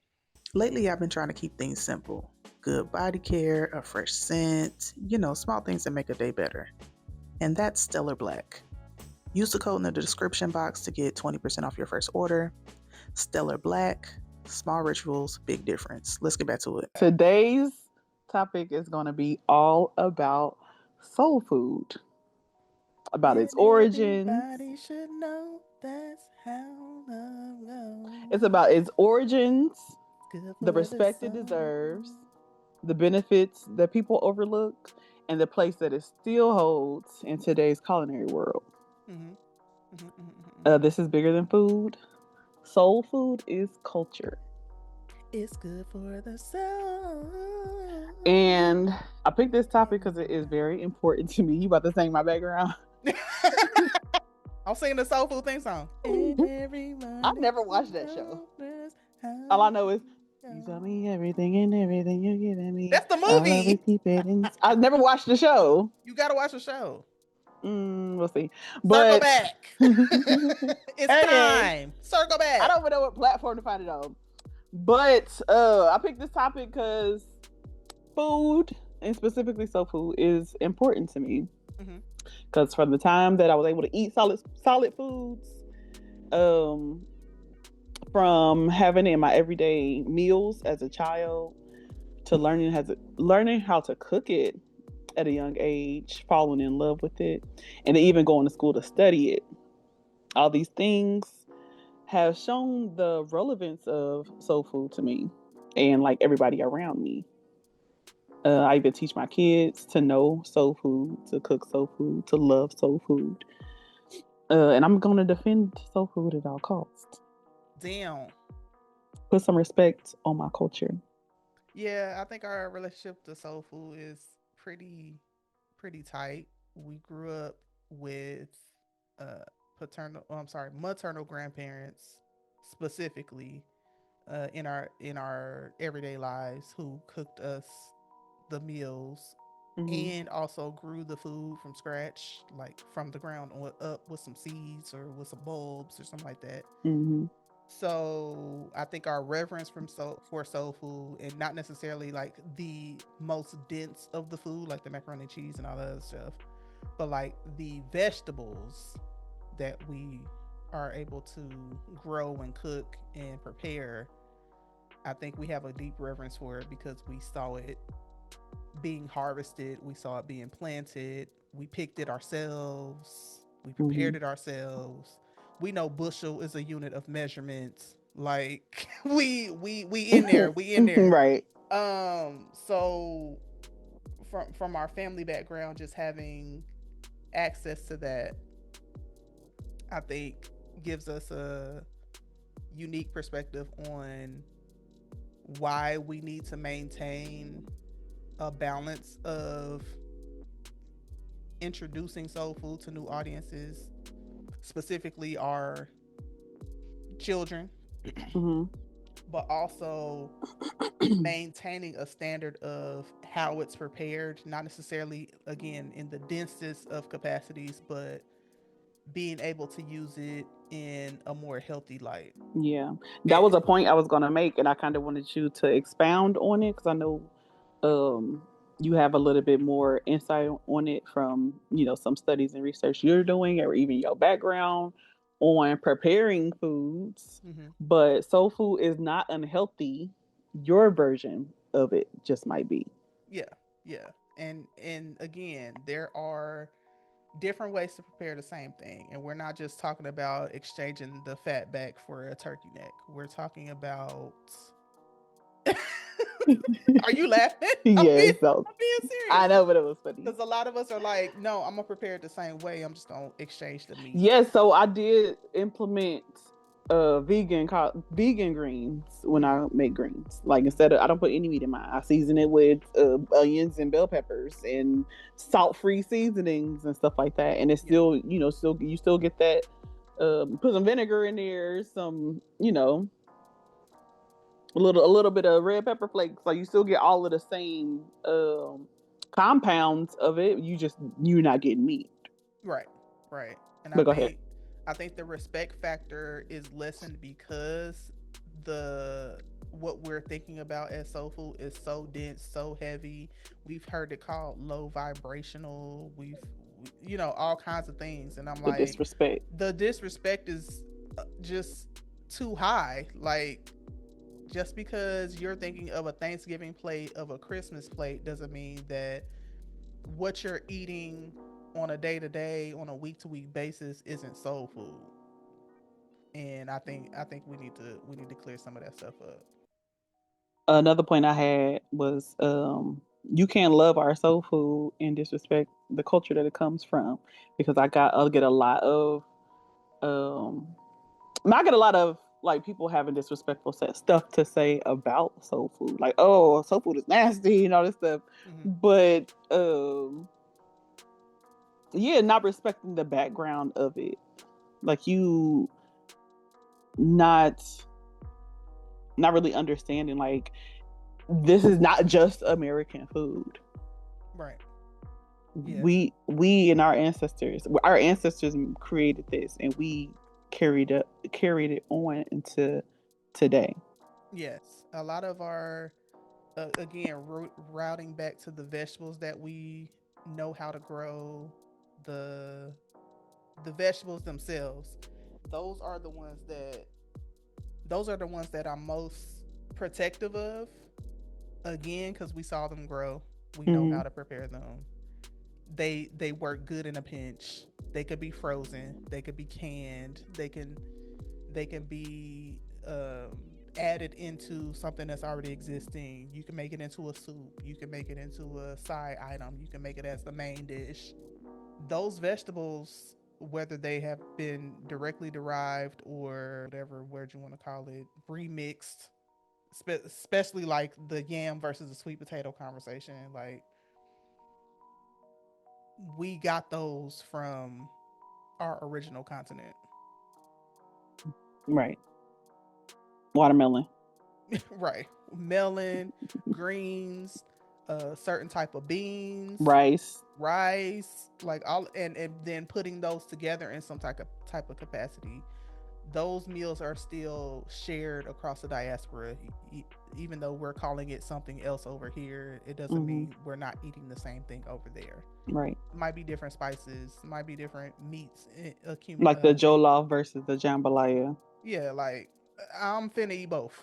[SPEAKER 1] Lately, I've been trying to keep things simple. Good body care, a fresh scent, small things that make a day better. And that's Stellar Black. Use the code in the description box to get 20% off your first order. Stellar Black, small rituals, big difference. Let's get back to it.
[SPEAKER 2] Today's topic is going to be all about Soul food, about its
[SPEAKER 1] And
[SPEAKER 2] origins.
[SPEAKER 1] everybody should know that's how love
[SPEAKER 2] It's
[SPEAKER 1] goes.
[SPEAKER 2] about its origins,
[SPEAKER 1] It's good
[SPEAKER 2] the
[SPEAKER 1] for the
[SPEAKER 2] respect it
[SPEAKER 1] soul.
[SPEAKER 2] deserves, the benefits that people overlook, and the place that it still holds in today's culinary world.
[SPEAKER 1] Mm-hmm. Mm-hmm, mm-hmm, mm-hmm.
[SPEAKER 2] This is bigger than food. Soul food is culture.
[SPEAKER 1] It's good for the soul.
[SPEAKER 2] And I picked this topic because it is very important to me. You about to sing my background?
[SPEAKER 1] I'm singing the soul food theme song. And
[SPEAKER 2] I
[SPEAKER 1] everybody
[SPEAKER 2] never watched that show.
[SPEAKER 1] knows that's how
[SPEAKER 2] All I know is you tell
[SPEAKER 1] love
[SPEAKER 2] me everything and everything you're giving me.
[SPEAKER 1] That's the
[SPEAKER 2] I'll always
[SPEAKER 1] movie.
[SPEAKER 2] keep it in. I never watched the show.
[SPEAKER 1] You gotta watch the show.
[SPEAKER 2] We'll see.
[SPEAKER 1] Circle
[SPEAKER 2] But
[SPEAKER 1] back. It's
[SPEAKER 2] okay,
[SPEAKER 1] time. Circle
[SPEAKER 2] I
[SPEAKER 1] back.
[SPEAKER 2] don't even know what platform to find it on. But I picked this topic because food, and specifically soul food, is important to me. Because from the time that I was able to eat solid foods, um, from having it in my everyday meals as a child to learning how to cook it at a young age, falling in love with it, and then even going to school to study it. All these things have shown the relevance of soul food to me and like everybody around me. I even teach my kids to know soul food, to cook soul food, to love soul food. And I'm going to defend soul food at all costs.
[SPEAKER 1] Damn.
[SPEAKER 2] Put some respect on my culture.
[SPEAKER 1] Yeah, I think our relationship to soul food is pretty tight. We grew up with uh maternal grandparents specifically in our everyday lives who cooked us the meals
[SPEAKER 2] Mm-hmm.
[SPEAKER 1] and also grew the food from scratch, like from the ground up with some seeds or with some bulbs or something like that.
[SPEAKER 2] Mm-hmm.
[SPEAKER 1] So I think our reverence for soul food, and not necessarily like the most dense of the food, like the macaroni and cheese and all that other stuff, but like the vegetables that we are able to grow and cook and prepare. I think we have a deep reverence for it because we saw it being harvested, we saw it being planted, we picked it ourselves, we
[SPEAKER 2] Mm-hmm.
[SPEAKER 1] prepared it ourselves. We know bushel is a unit of measurement. Like we in there, we in there.
[SPEAKER 2] Right.
[SPEAKER 1] So from our family background, just having access to that, I think gives us a unique perspective on why we need to maintain a balance of introducing soul food to new audiences, specifically our children,
[SPEAKER 2] Mm-hmm.
[SPEAKER 1] but also maintaining a standard of how it's prepared, not necessarily, again, in the densest of capacities, but being able to use it in a more healthy light.
[SPEAKER 2] Yeah, that was
[SPEAKER 1] And,
[SPEAKER 2] a point I was going to make, and I kind of wanted you to expound on it because I know um, you have a little bit more insight on it from some studies and research you're doing, or even your background on preparing foods.
[SPEAKER 1] mhm,
[SPEAKER 2] But soul food is not unhealthy. Your version of it just might be.
[SPEAKER 1] yeah, yeah. And again, there are different ways to prepare the same thing. And we're not just talking about exchanging the fat back for a turkey neck. We're talking about Are you laughing?
[SPEAKER 2] Yes, so
[SPEAKER 1] I'm being
[SPEAKER 2] I
[SPEAKER 1] serious.
[SPEAKER 2] know, but it was funny.
[SPEAKER 1] Because a lot of us are like, no, I'm gonna prepare it the same way. I'm just gonna exchange the meat.
[SPEAKER 2] Yes, so I did implement vegan greens when
[SPEAKER 1] Mm-hmm.
[SPEAKER 2] I make greens. Like
[SPEAKER 1] Mm-hmm.
[SPEAKER 2] instead of I don't put any meat in mine. I season it with onions and bell peppers and salt free seasonings and stuff like that. And it's
[SPEAKER 1] Yeah.
[SPEAKER 2] still still you still get that. Put some vinegar in there, some a little bit of red pepper flakes. So you still get all of the same compounds of it. You're not getting meat.
[SPEAKER 1] Right. Right. And
[SPEAKER 2] But go ahead.
[SPEAKER 1] I think the respect factor is lessened because the what we're thinking about as soul food is so dense, so heavy. We've heard it called low vibrational. All kinds of things, and I'm
[SPEAKER 2] The
[SPEAKER 1] like,
[SPEAKER 2] disrespect.
[SPEAKER 1] the disrespect is just too high. Like, just because you're thinking of a Thanksgiving plate, of a Christmas plate, doesn't mean that what you're eating on a day to day, on a week to week basis isn't soul food. And I think we need to clear some of that stuff up.
[SPEAKER 2] Another point I had was you can't love our soul food and disrespect the culture that it comes from, because I'll get a lot of um I get a lot of like people having disrespectful stuff to say about soul food, like, oh, soul food is nasty and all this stuff.
[SPEAKER 1] Mm-hmm.
[SPEAKER 2] But yeah, not respecting the background of it, like you not not really understanding, like, this is not just American food.
[SPEAKER 1] Right. Yeah.
[SPEAKER 2] We and our ancestors created this, and we carried it on into today.
[SPEAKER 1] Yes. A lot of our again routing back to the vegetables that we know how to grow, the the vegetables themselves. Those are the ones that those are the ones that I'm most protective of. Again, because we saw them grow, we know
[SPEAKER 2] Mm-hmm.
[SPEAKER 1] how to prepare them. They work good in a pinch. They could be frozen. They could be canned. They can be added into something that's already existing. You can make it into a soup. You can make it into a side item. You can make it as the main dish. Those vegetables, whether they have been directly derived or whatever word you want to call it, remixed, especially like the yam versus the sweet potato conversation, like we got those from our original continent.
[SPEAKER 2] Right. Watermelon.
[SPEAKER 1] Right. Melon, greens, certain type of beans,
[SPEAKER 2] Rice.
[SPEAKER 1] rice, like all, and then putting those together in some type of capacity. Those meals are still shared across the diaspora. Even though we're calling it something else over here, it doesn't
[SPEAKER 2] Mm-hmm.
[SPEAKER 1] mean we're not eating the same thing over there.
[SPEAKER 2] Right.
[SPEAKER 1] It might be different spices, might be different meats.
[SPEAKER 2] Like the jollof versus the jambalaya.
[SPEAKER 1] Yeah, like I'm finna eat both.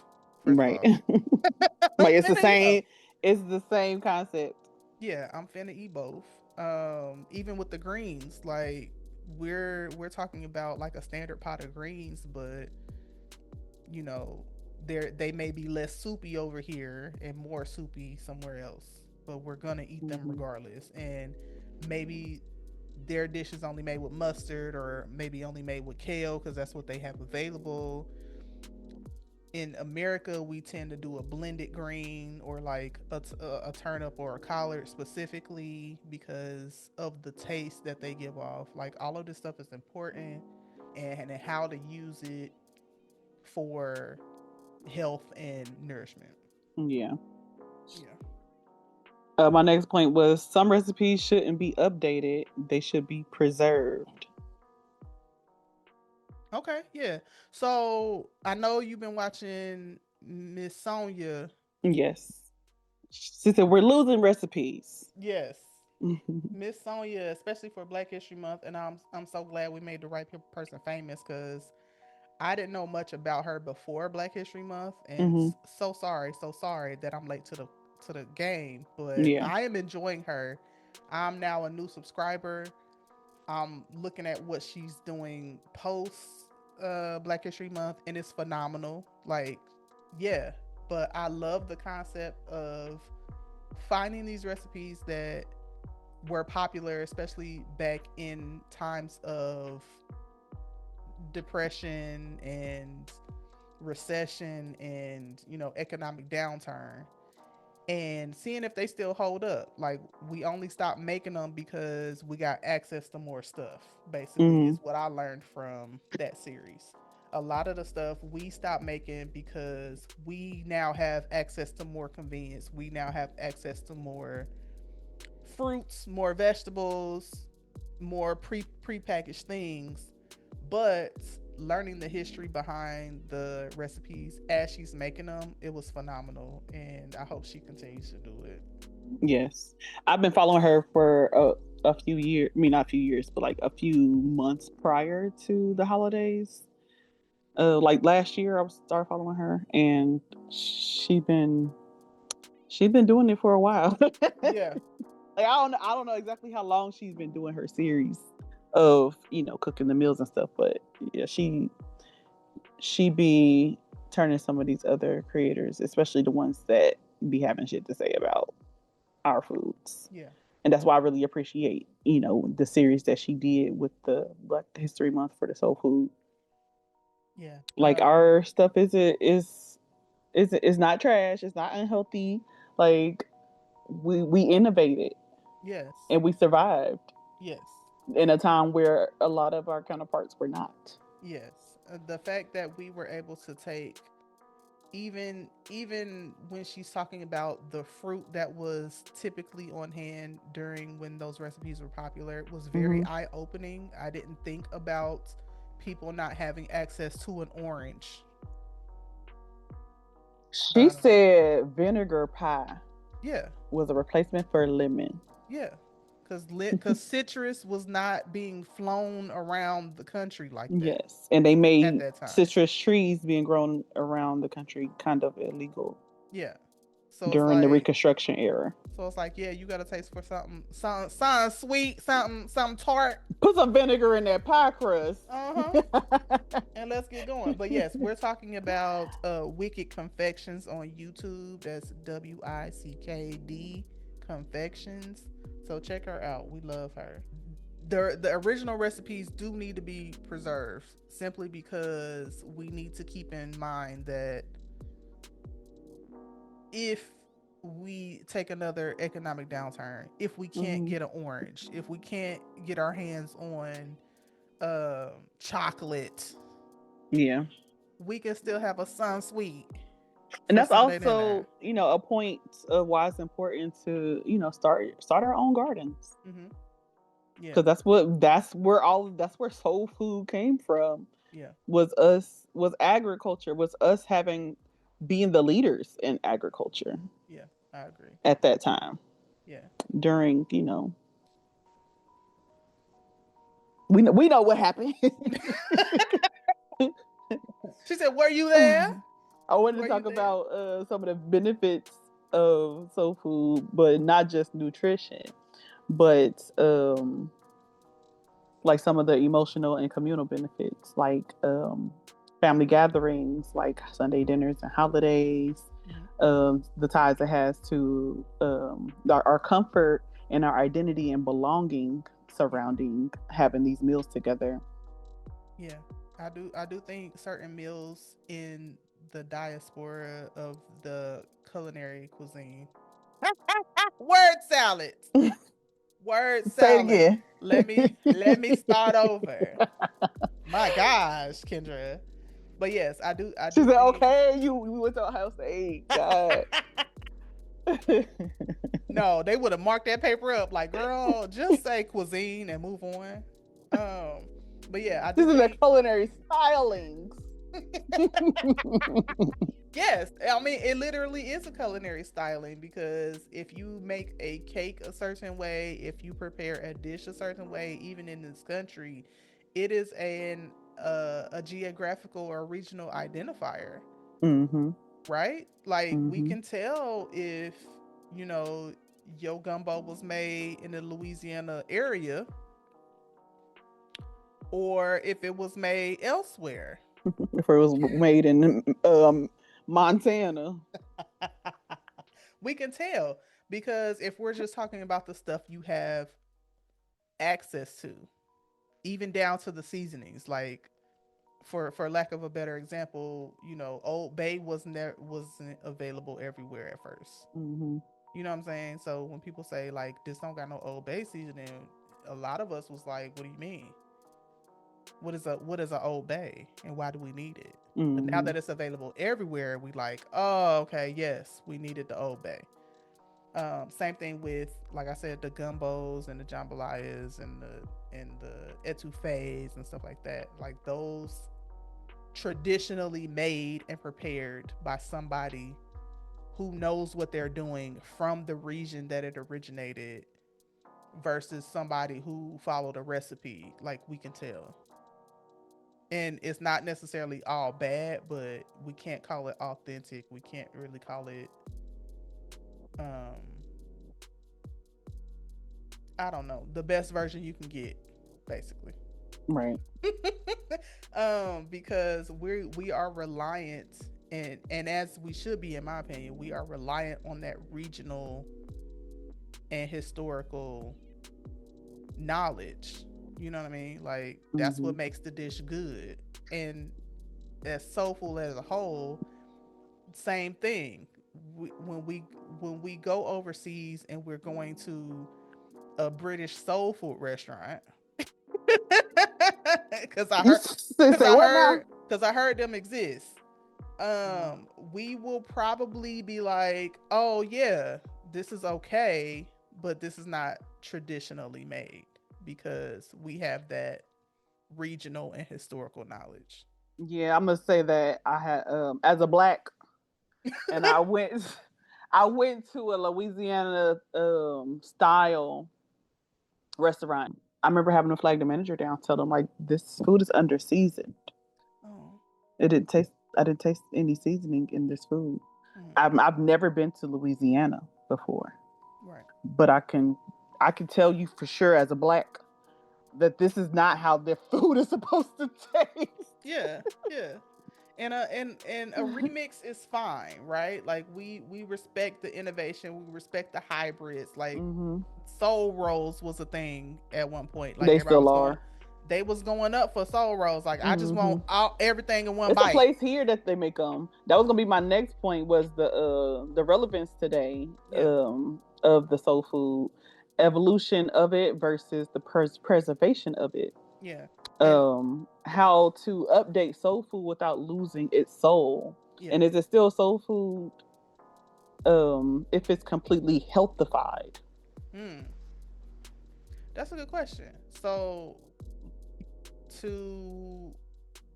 [SPEAKER 1] First of
[SPEAKER 2] Right.
[SPEAKER 1] all, I'm
[SPEAKER 2] Like it's the
[SPEAKER 1] finna eat both.
[SPEAKER 2] same. It's the same concept.
[SPEAKER 1] Yeah, I'm finna eat both. Even with the greens, like we're talking about like a standard pot of greens, but you know, they may be less soupy over here and more soupy somewhere else. But we're gonna eat them
[SPEAKER 2] Mm-hmm.
[SPEAKER 1] regardless. And maybe their dish is only made with mustard or maybe only made with kale because that's what they have available. In America, we tend to do a blended green or like a turnip or a collard specifically because of the taste that they give off. Like all of this stuff is important, and how to use it for health and nourishment.
[SPEAKER 2] Yeah.
[SPEAKER 1] Yeah.
[SPEAKER 2] My next point was some recipes shouldn't be updated; they should be preserved.
[SPEAKER 1] Okay. Yeah. So I know you've been watching Miss Sonia.
[SPEAKER 2] Yes. She said we're losing recipes.
[SPEAKER 1] Yes. Miss Sonia, especially for Black History Month, and I'm so glad we made the right person famous because I didn't know much about her before Black History Month, and
[SPEAKER 2] Hmm.
[SPEAKER 1] so sorry that I'm late to the game, but
[SPEAKER 2] Yeah.
[SPEAKER 1] I am enjoying her. I'm now a new subscriber. I'm looking at what she's doing post Black History Month, and it's phenomenal. Like, yeah, but I love the concept of finding these recipes that were popular, especially back in times of depression and recession and economic downturn, and seeing if they still hold up. Like we only stopped making them because we got access to more stuff, basically
[SPEAKER 2] Hmm.
[SPEAKER 1] is what I learned from that series. A lot of the stuff we stopped making because we now have access to more convenience. We now have access to more fruits, more vegetables, more prepackaged things, but learning the history behind the recipes as she's making them, it was phenomenal, and I hope she continues to do it.
[SPEAKER 2] Yes. I've been following her for a few years. I mean, not a few years, but like a few months prior to the holidays. Like last year, I started following her, and she been she been doing it for a while.
[SPEAKER 1] Yeah,
[SPEAKER 2] Like I don't know exactly how long she's been doing her series of cooking the meals and stuff, but yeah, she be turning some of these other creators, especially the ones that be having shit to say about our foods.
[SPEAKER 1] Yeah.
[SPEAKER 2] And that's why I really appreciate, the series that she did with the Black History Month for the soul food.
[SPEAKER 1] Yeah.
[SPEAKER 2] Like our stuff is not trash. It's not unhealthy. Like we innovated
[SPEAKER 1] Yes.
[SPEAKER 2] and we survived
[SPEAKER 1] Yes.
[SPEAKER 2] in a time where a lot of our counterparts were not.
[SPEAKER 1] Yes. The fact that we were able to take, even when she's talking about the fruit that was typically on hand during when those recipes were popular, it was very
[SPEAKER 2] Mm-hmm.
[SPEAKER 1] eye opening. I didn't think about people not having access to an orange.
[SPEAKER 2] She
[SPEAKER 1] Um,
[SPEAKER 2] said vinegar pie
[SPEAKER 1] yeah,
[SPEAKER 2] was a replacement for lemon.
[SPEAKER 1] yeah, because citrus was not being flown around the country like that
[SPEAKER 2] Yes, and they
[SPEAKER 1] at
[SPEAKER 2] made
[SPEAKER 1] that time.
[SPEAKER 2] citrus trees being grown around the country kind of illegal
[SPEAKER 1] Yeah, so it's
[SPEAKER 2] during the
[SPEAKER 1] like
[SPEAKER 2] Reconstruction era.
[SPEAKER 1] yeah, you got to taste for something sweet, something tart.
[SPEAKER 2] Put some vinegar in that pie crust.
[SPEAKER 1] Uh huh. And let's get going. But yes, we're talking about Wicked Confections on YouTube. That's WICKD Confections. So check her out. We love her. The original recipes do need to be preserved simply because we need to keep in mind that if we take another economic downturn, if we can't
[SPEAKER 2] Mm-hmm.
[SPEAKER 1] get an orange, if we can't get our hands on chocolate,
[SPEAKER 2] Yeah.
[SPEAKER 1] we can still have a sun sweet
[SPEAKER 2] And
[SPEAKER 1] for
[SPEAKER 2] that's
[SPEAKER 1] Sunday dinner.
[SPEAKER 2] also, a point of why it's important to, start our own gardens.
[SPEAKER 1] Mm-hmm. Yeah,
[SPEAKER 2] Because that's where soul food came from.
[SPEAKER 1] yeah,
[SPEAKER 2] Was agriculture, was us having being the leaders in agriculture
[SPEAKER 1] yeah. I agree.
[SPEAKER 2] at that time
[SPEAKER 1] Yeah.
[SPEAKER 2] during, we know what happened.
[SPEAKER 1] She said, "Were you there?
[SPEAKER 2] I wanted to
[SPEAKER 1] Were you
[SPEAKER 2] talk
[SPEAKER 1] there?"
[SPEAKER 2] about some of the benefits of soul food, but not just nutrition, but like some of the emotional and communal benefits, like family gatherings, like Sunday dinners and holidays,
[SPEAKER 1] Mm-hmm.
[SPEAKER 2] the ties it has to our comfort and our identity and belonging
[SPEAKER 1] Yeah,
[SPEAKER 2] surrounding having these meals together.
[SPEAKER 1] yeah. I do think certain meals in the diaspora of the culinary cuisine. Word salad. Word
[SPEAKER 2] Say it
[SPEAKER 1] salad.
[SPEAKER 2] again.
[SPEAKER 1] Let me start over. My gosh, Kendra. But yes, I
[SPEAKER 2] She
[SPEAKER 1] do
[SPEAKER 2] said,
[SPEAKER 1] think
[SPEAKER 2] "Okay, we went to Ohio State. God."
[SPEAKER 1] no, they would have marked that paper up like, girl, just say cuisine and move on. Um, but yeah, I do
[SPEAKER 2] This is a
[SPEAKER 1] think
[SPEAKER 2] culinary stylings.
[SPEAKER 1] yes. I mean, it literally is a culinary styling because if you make a cake a certain way, if you prepare a dish a certain way, even in this country, it is a geographical or regional identifier,
[SPEAKER 2] Mm-hmm.
[SPEAKER 1] right? Like we
[SPEAKER 2] Mm-hmm.
[SPEAKER 1] can tell if you know your gumbo was made in the Louisiana area or if it was made elsewhere.
[SPEAKER 2] If it was made in Montana.
[SPEAKER 1] We can tell because if we're just talking about the stuff you have access to, even down to the seasonings, like for lack of a better example, Old Bay wasn't available everywhere at first.
[SPEAKER 2] Mm-hmm.
[SPEAKER 1] You know what I'm saying? So when people say like this don't got no Old Bay seasoning, a lot of us was like, what do you mean? What is a Old Bay and why do we need it? But now
[SPEAKER 2] Mm-hmm.
[SPEAKER 1] that it's available everywhere, we like, oh, okay, yes, we needed the Old Bay. Same thing with, like I said, the gumbos and the jambalayas and the etouffees and stuff like that. Like those traditionally made and prepared by somebody who knows what they're doing from the region that it originated versus somebody who followed a recipe. Like we can tell. And it's not necessarily all bad, but we can't call it authentic. We can't really call it um I don't know, the best version you can get, basically.
[SPEAKER 2] Right.
[SPEAKER 1] Because we are reliant, and as we should be, in my opinion, we are reliant on that regional and historical knowledge. You know what I mean? Like that's
[SPEAKER 2] Mm-hmm.
[SPEAKER 1] what makes the dish good. And as soulful as a whole, same thing. When we go overseas and we're going to a British soul food restaurant, because I
[SPEAKER 2] You
[SPEAKER 1] heard, because
[SPEAKER 2] say
[SPEAKER 1] I
[SPEAKER 2] what now?
[SPEAKER 1] heard, because I heard them exist. We will probably be like, oh yeah, this is okay, but this is not traditionally made because we have that regional and historical knowledge.
[SPEAKER 2] Yeah, I'm gonna say that I had as a black, and I went, I went to a Louisiana style restaurant. I remember having to flag the manager down, tell them like this food is under seasoned.
[SPEAKER 1] Oh,
[SPEAKER 2] It didn't taste. I didn't taste any seasoning in this food.
[SPEAKER 1] mm,
[SPEAKER 2] I've never been to Louisiana before,
[SPEAKER 1] right.
[SPEAKER 2] but I can tell you for sure as a black that this is not how their food is supposed to taste.
[SPEAKER 1] Yeah, yeah. And a remix is fine, right? Like we respect the innovation, we respect the hybrids. Like
[SPEAKER 2] Mm-hmm.
[SPEAKER 1] soul rolls was a thing at one point. Like
[SPEAKER 2] They
[SPEAKER 1] everybody
[SPEAKER 2] still
[SPEAKER 1] was going,
[SPEAKER 2] are.
[SPEAKER 1] they was going up for soul rolls. Like I just
[SPEAKER 2] Mm-hmm.
[SPEAKER 1] want all everything in one
[SPEAKER 2] It's a
[SPEAKER 1] bite.
[SPEAKER 2] place here that they make them. That was gonna be my next point. Was the relevance today
[SPEAKER 1] Yeah,
[SPEAKER 2] of the soul food evolution of it versus the preservation of it.
[SPEAKER 1] yeah, and
[SPEAKER 2] How to update soul food without losing its soul,
[SPEAKER 1] yeah.
[SPEAKER 2] and is it still soul food if it's completely healthified?
[SPEAKER 1] Hmm, that's a good question. So to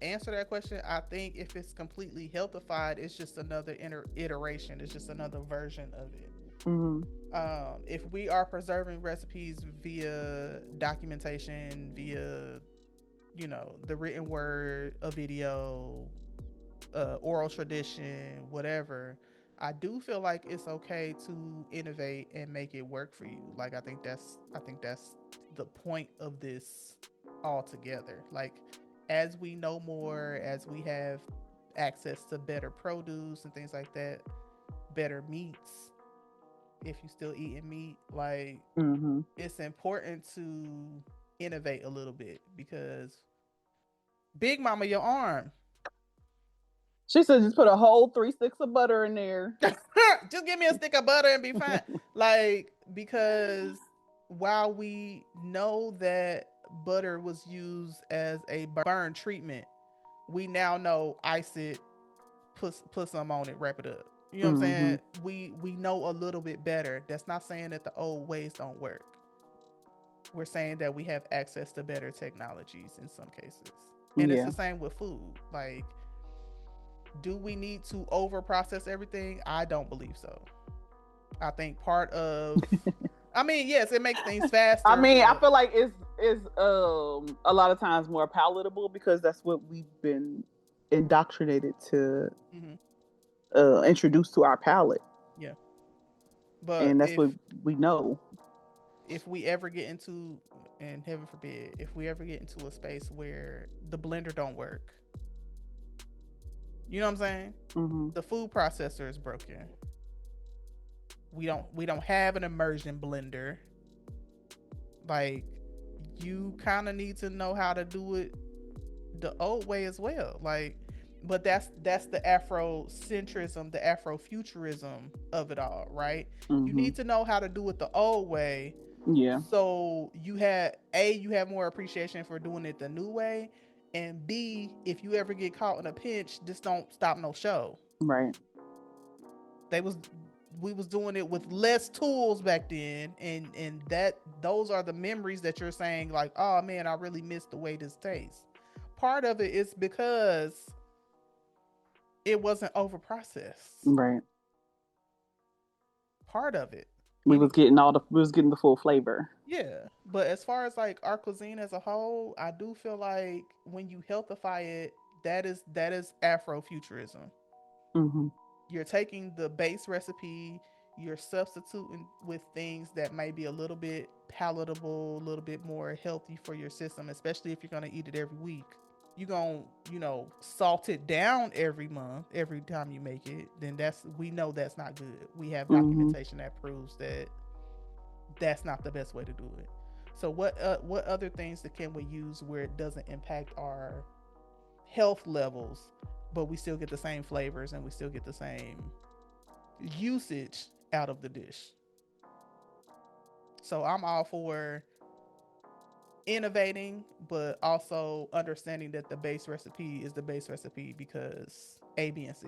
[SPEAKER 1] answer that question, I think if it's completely healthified, it's just another iteration. It's just another version of it.
[SPEAKER 2] Mm-hmm.
[SPEAKER 1] If we are preserving recipes via documentation, via the written word, a video, oral tradition, whatever, I do feel like it's okay to innovate and make it work for you. Like I think that's the point of this altogether. Like as we know more, as we have access to better produce and things like that, better meats, if you still eating meat, like
[SPEAKER 2] Mm-hmm.
[SPEAKER 1] it's important to innovate a little bit because Big Mama, your arm.
[SPEAKER 2] She said just put a whole 3 sticks of butter in there.
[SPEAKER 1] Just give me a stick of butter and be fine. Like, because while we know that butter was used as a burn treatment, we now know ice it, put some on it, wrap it up. You know what I'm
[SPEAKER 2] Mm-hmm.
[SPEAKER 1] saying? We know a little bit better. That's not saying that the old ways don't work. We're saying that we have access to better technologies in some cases. And it's
[SPEAKER 2] Yeah.
[SPEAKER 1] the same with food. Like, do we need to over process everything? I don't believe so. I think part of, I mean, yes, it makes things
[SPEAKER 2] I
[SPEAKER 1] faster,
[SPEAKER 2] mean, I
[SPEAKER 1] but
[SPEAKER 2] feel like it's a lot of times more palatable because that's what we've been indoctrinated to
[SPEAKER 1] mm-hmm,
[SPEAKER 2] introduce to our palate,
[SPEAKER 1] yeah. But
[SPEAKER 2] and that's what we know.
[SPEAKER 1] if we ever get into, and heaven forbid, if we ever get into a space where the blender don't work, you know what I'm saying?
[SPEAKER 2] Mm-hmm.
[SPEAKER 1] The food processor is broken. We don't have an immersion blender. Like you kind of need to know how to do it the old way as well. Like, but that's the Afrocentrism, the Afrofuturism of it all, right? You
[SPEAKER 2] Mm-hmm.
[SPEAKER 1] need to know how to do it the old way,
[SPEAKER 2] Yeah.
[SPEAKER 1] so you have more appreciation for doing it the new way, and B, if you ever get caught in a pinch, just don't stop no show.
[SPEAKER 2] Right.
[SPEAKER 1] They was We was doing it with less tools back then, and that those are the memories that you're saying like, oh man, I really miss the way this tastes. Part of it is because it wasn't over processed.
[SPEAKER 2] Right.
[SPEAKER 1] Part of it.
[SPEAKER 2] We
[SPEAKER 1] Any
[SPEAKER 2] was getting all the we was getting the full flavor.
[SPEAKER 1] Yeah, but as far as like our cuisine as a whole, I do feel like when you healthify it, that is Afrofuturism.
[SPEAKER 2] Mm-hmm.
[SPEAKER 1] You're taking the base recipe, You're substituting with things that may be a little bit palatable, a little bit more healthy for your system, especially if you're going to eat it every week. You're going to, salt it down every month, every time you make it. Then we know that's not good. We have
[SPEAKER 2] Mm-hmm.
[SPEAKER 1] documentation that proves that that's not the best way to do it. So what other things that can we use where it doesn't impact our health levels, but we still get the same flavors and we still get the same usage out of the dish? So I'm all for innovating, but also understanding that the base recipe is the base recipe because A, B, and C.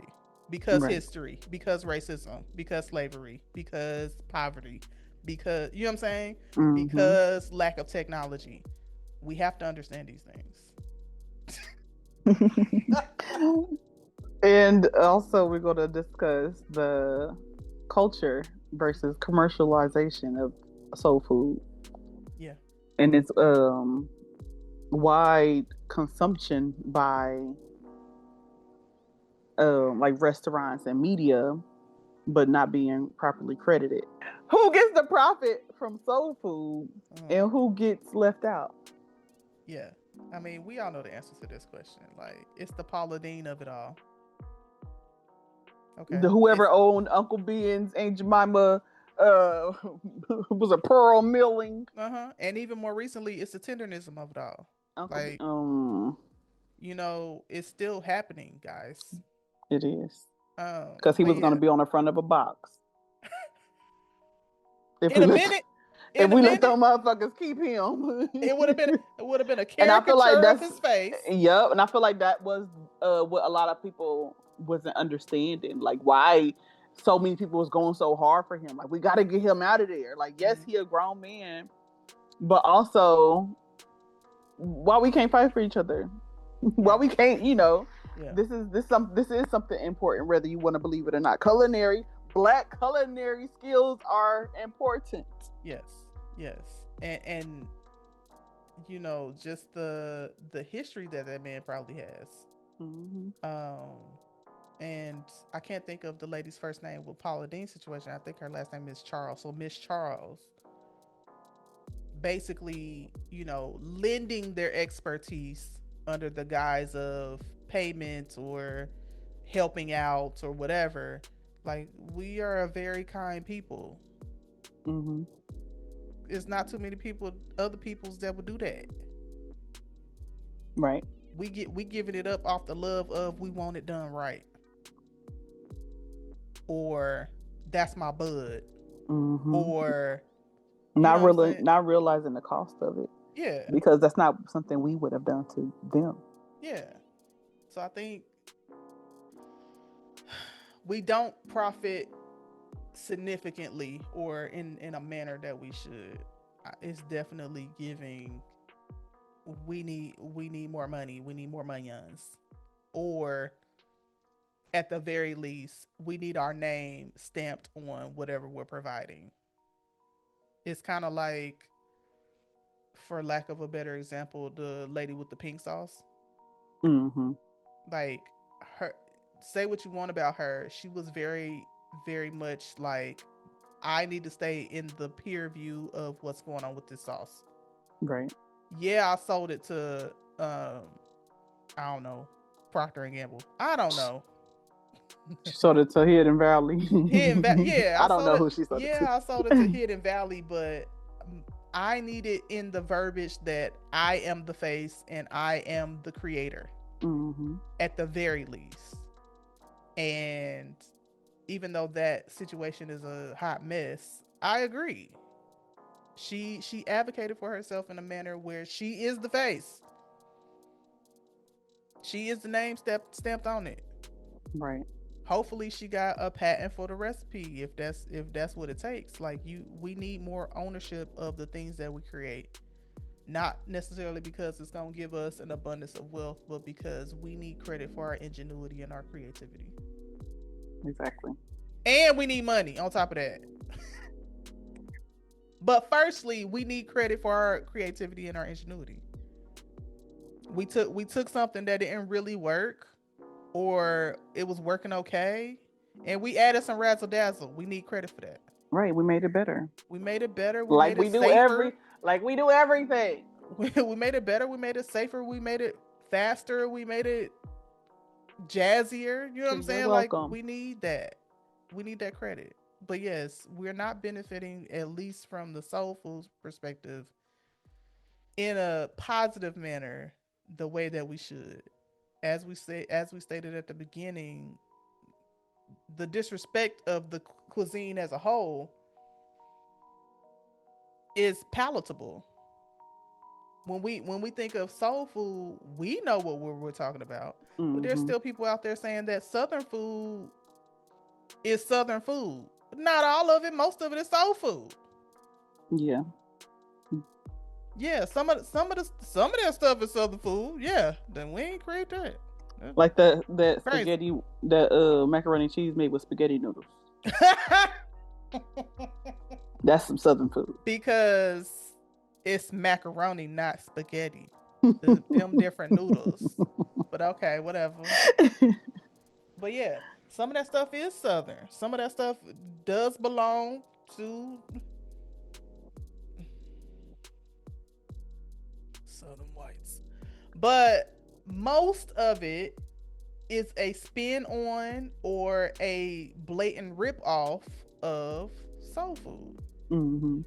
[SPEAKER 1] Because
[SPEAKER 2] Right.
[SPEAKER 1] history, because racism, because slavery, because poverty, because, you know what I'm saying?
[SPEAKER 2] Mm-hmm.
[SPEAKER 1] Because lack of technology. We have to understand these things.
[SPEAKER 2] And also, we're going to discuss the culture versus commercialization of soul food
[SPEAKER 1] Yeah.
[SPEAKER 2] and its wide consumption by like restaurants and media, but not being properly credited. Who gets the profit from soul food
[SPEAKER 1] Uh-huh.
[SPEAKER 2] and who gets left out?
[SPEAKER 1] Yeah. I mean, we all know the answer to this question. Like, it's the Paula Deen of it all.
[SPEAKER 2] The
[SPEAKER 1] Okay.
[SPEAKER 2] whoever
[SPEAKER 1] It's
[SPEAKER 2] owned Uncle Ben's, Aunt Jemima, uh, was a pearl milling.
[SPEAKER 1] and even more recently, it's the tendernism of it all.
[SPEAKER 2] Uncle B,
[SPEAKER 1] Like, it's still happening, guys.
[SPEAKER 2] it is because he
[SPEAKER 1] But
[SPEAKER 2] was going to
[SPEAKER 1] yeah,
[SPEAKER 2] be on the front of a box. If
[SPEAKER 1] in
[SPEAKER 2] we
[SPEAKER 1] a
[SPEAKER 2] let
[SPEAKER 1] minute,
[SPEAKER 2] if
[SPEAKER 1] in a
[SPEAKER 2] we let
[SPEAKER 1] minute,
[SPEAKER 2] them motherfuckers keep him,
[SPEAKER 1] it would have been a
[SPEAKER 2] and I feel like
[SPEAKER 1] caricature of
[SPEAKER 2] that's
[SPEAKER 1] his face.
[SPEAKER 2] yep, and I feel like that was what a lot of people wasn't understanding, like why so many people was going so hard for him. Like we got to get him out of there. Like yes,
[SPEAKER 1] Mm-hmm.
[SPEAKER 2] he a grown man, but also why we can't fight for each other? Why
[SPEAKER 1] Yeah,
[SPEAKER 2] we can't?
[SPEAKER 1] yeah,
[SPEAKER 2] This is something important, whether you want to believe it or not. Black culinary skills are important.
[SPEAKER 1] yes, yes, and just the history that man probably has.
[SPEAKER 2] Mm-hmm.
[SPEAKER 1] Um, and I can't think of the lady's first name with Paula Dean's situation. I think her last name is Charles. So Miss Charles, basically, lending their expertise under the guise of payment or helping out or whatever. Like, we are a very kind people.
[SPEAKER 2] Mm-hmm.
[SPEAKER 1] It's not too many people, other peoples that would do that.
[SPEAKER 2] Right.
[SPEAKER 1] We giving it up off the love of we want it done right, or that's my bud,
[SPEAKER 2] Mm-hmm.
[SPEAKER 1] or you know what I'm saying?
[SPEAKER 2] Not realizing the cost of it
[SPEAKER 1] Yeah,
[SPEAKER 2] because that's not something we would have done to them.
[SPEAKER 1] yeah. So I think we don't profit significantly or in a manner that we should. It's definitely giving. We need more money. We need more monions, or at the very least, we need our name stamped on whatever we're providing. It's kind of like, for lack of a better example, the lady with the pink sauce.
[SPEAKER 2] Mm-hmm.
[SPEAKER 1] Like, her, say what you want about her, she was very, very much like, I need to stay in the peer view of what's going on with this sauce.
[SPEAKER 2] Right.
[SPEAKER 1] Yeah, I sold it to I don't know, Procter and Gamble. I don't know.
[SPEAKER 2] She sold it to Hidden Valley.
[SPEAKER 1] Yeah,
[SPEAKER 2] I
[SPEAKER 1] I
[SPEAKER 2] don't
[SPEAKER 1] sold
[SPEAKER 2] know
[SPEAKER 1] it.
[SPEAKER 2] who she sold it
[SPEAKER 1] Yeah, I sold it to
[SPEAKER 2] to.
[SPEAKER 1] Hidden Valley, but I need it in the verbiage that I am the face and I am the creator
[SPEAKER 2] Mm-hmm.
[SPEAKER 1] at the very least. And even though that situation is a hot mess, I agree. She advocated for herself in a manner where she is the face. She is the name stamped on it.
[SPEAKER 2] Right.
[SPEAKER 1] Hopefully she got a patent for the recipe if that's what it takes. Like, we need more ownership of the things that we create. Not necessarily because it's going to give us an abundance of wealth, but because we need credit for our ingenuity and our creativity.
[SPEAKER 2] Exactly.
[SPEAKER 1] And we need money on top of that. But firstly, we need credit for our creativity and our ingenuity. We took something that didn't really work, or it was working okay, And we added some razzle dazzle. We need credit for that.
[SPEAKER 2] Right, we made it better.
[SPEAKER 1] We made it better. We
[SPEAKER 2] Like
[SPEAKER 1] made it
[SPEAKER 2] we do
[SPEAKER 1] safer.
[SPEAKER 2] everything.
[SPEAKER 1] We made it better. We made it safer. We made it faster. We made it jazzier. You know what I'm
[SPEAKER 2] You're
[SPEAKER 1] saying? Like,
[SPEAKER 2] welcome.
[SPEAKER 1] we need that. We need that credit. But yes, we're not benefiting, at least from the soul food perspective, in a positive manner, the way that we should. As we stated at the beginning, the disrespect of the cuisine as a whole is palatable. When we think of soul food, we know what we're talking about. But there's
[SPEAKER 2] Hmm.
[SPEAKER 1] still people out there saying that Southern food is Southern food. Not all of it. Most of it is soul food.
[SPEAKER 2] Yeah.
[SPEAKER 1] Yeah, some of that stuff is Southern food. Yeah, then we ain't create that. That's
[SPEAKER 2] Like that
[SPEAKER 1] crazy.
[SPEAKER 2] spaghetti, that macaroni and cheese made with spaghetti noodles. That's some southern food.
[SPEAKER 1] Because it's macaroni, not spaghetti. Them different noodles. But okay, whatever. But yeah, some of that stuff is Southern. Some of that stuff does belong to Southern whites. But most of it is a spin on or a blatant rip off of soul food.
[SPEAKER 2] Hmm.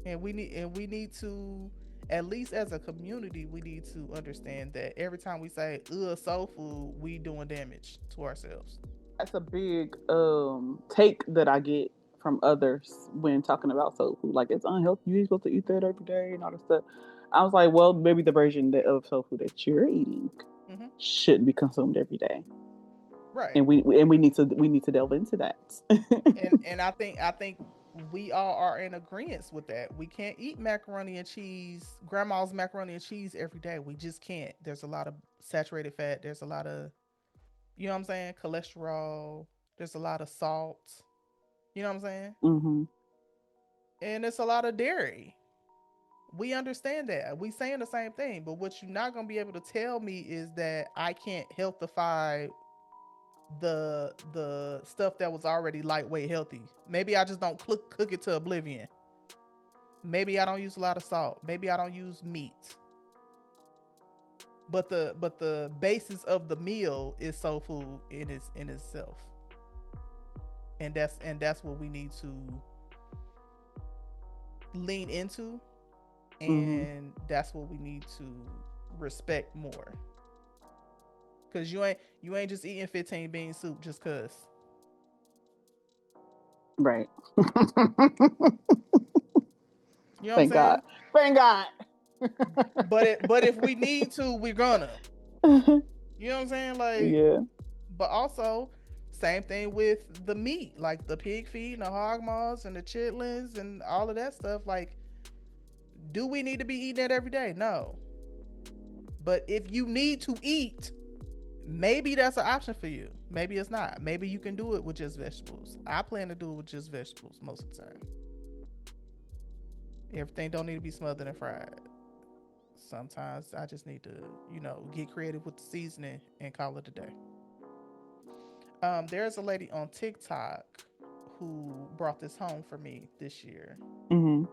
[SPEAKER 1] And we need to, at least as a community, we need to understand that every time we say ugh soul food, we doing damage to ourselves.
[SPEAKER 2] That's a big take that I get from others when talking about soul food. Like it's unhealthy. You ain't supposed to eat that every day and all this stuff. I was like, well, maybe the version of soul food that you're eating
[SPEAKER 1] Mm-hmm.
[SPEAKER 2] shouldn't be consumed every day,
[SPEAKER 1] Right.
[SPEAKER 2] and we need to delve into that.
[SPEAKER 1] And I think we all are in agreement with that. We can't eat macaroni and cheese, grandma's macaroni and cheese every day. We just can't. There's a lot of saturated fat. There's a lot of, you know what I'm saying, cholesterol. There's a lot of salt. You know what I'm saying?
[SPEAKER 2] Hmm.
[SPEAKER 1] And it's a lot of dairy. We understand that. We saying the same thing, but what you're not gonna be able to tell me is that I can't healthify the stuff that was already lightweight healthy. Maybe I just don't cook it to oblivion. Maybe I don't use a lot of salt. Maybe I don't use meat. But the basis of the meal is soul food in itself. And that's what we need to lean into,
[SPEAKER 2] Hmm.
[SPEAKER 1] and that's what we need to respect more. Cause you ain't just eating 15 bean soup just cause.
[SPEAKER 2] Right.
[SPEAKER 1] You know what I'm
[SPEAKER 2] Thank God.
[SPEAKER 1] saying?
[SPEAKER 2] Thank God.
[SPEAKER 1] But if we need to, we're gonna. You know what I'm saying? Like,
[SPEAKER 2] Yeah.
[SPEAKER 1] but also same thing with the meat, like the pig feet and the hog maws and the chitlins and all of that stuff. Like, do we need to be eating that every day? No. But if you need to eat, maybe that's an option for you. Maybe it's not. Maybe you can do it with just vegetables. I plan to do it with just vegetables most of the time. Everything don't need to be smothered and fried. Sometimes I just need to, get creative with the seasoning and call it a day. There's a lady on TikTok who brought this home for me this year.
[SPEAKER 2] Hmm.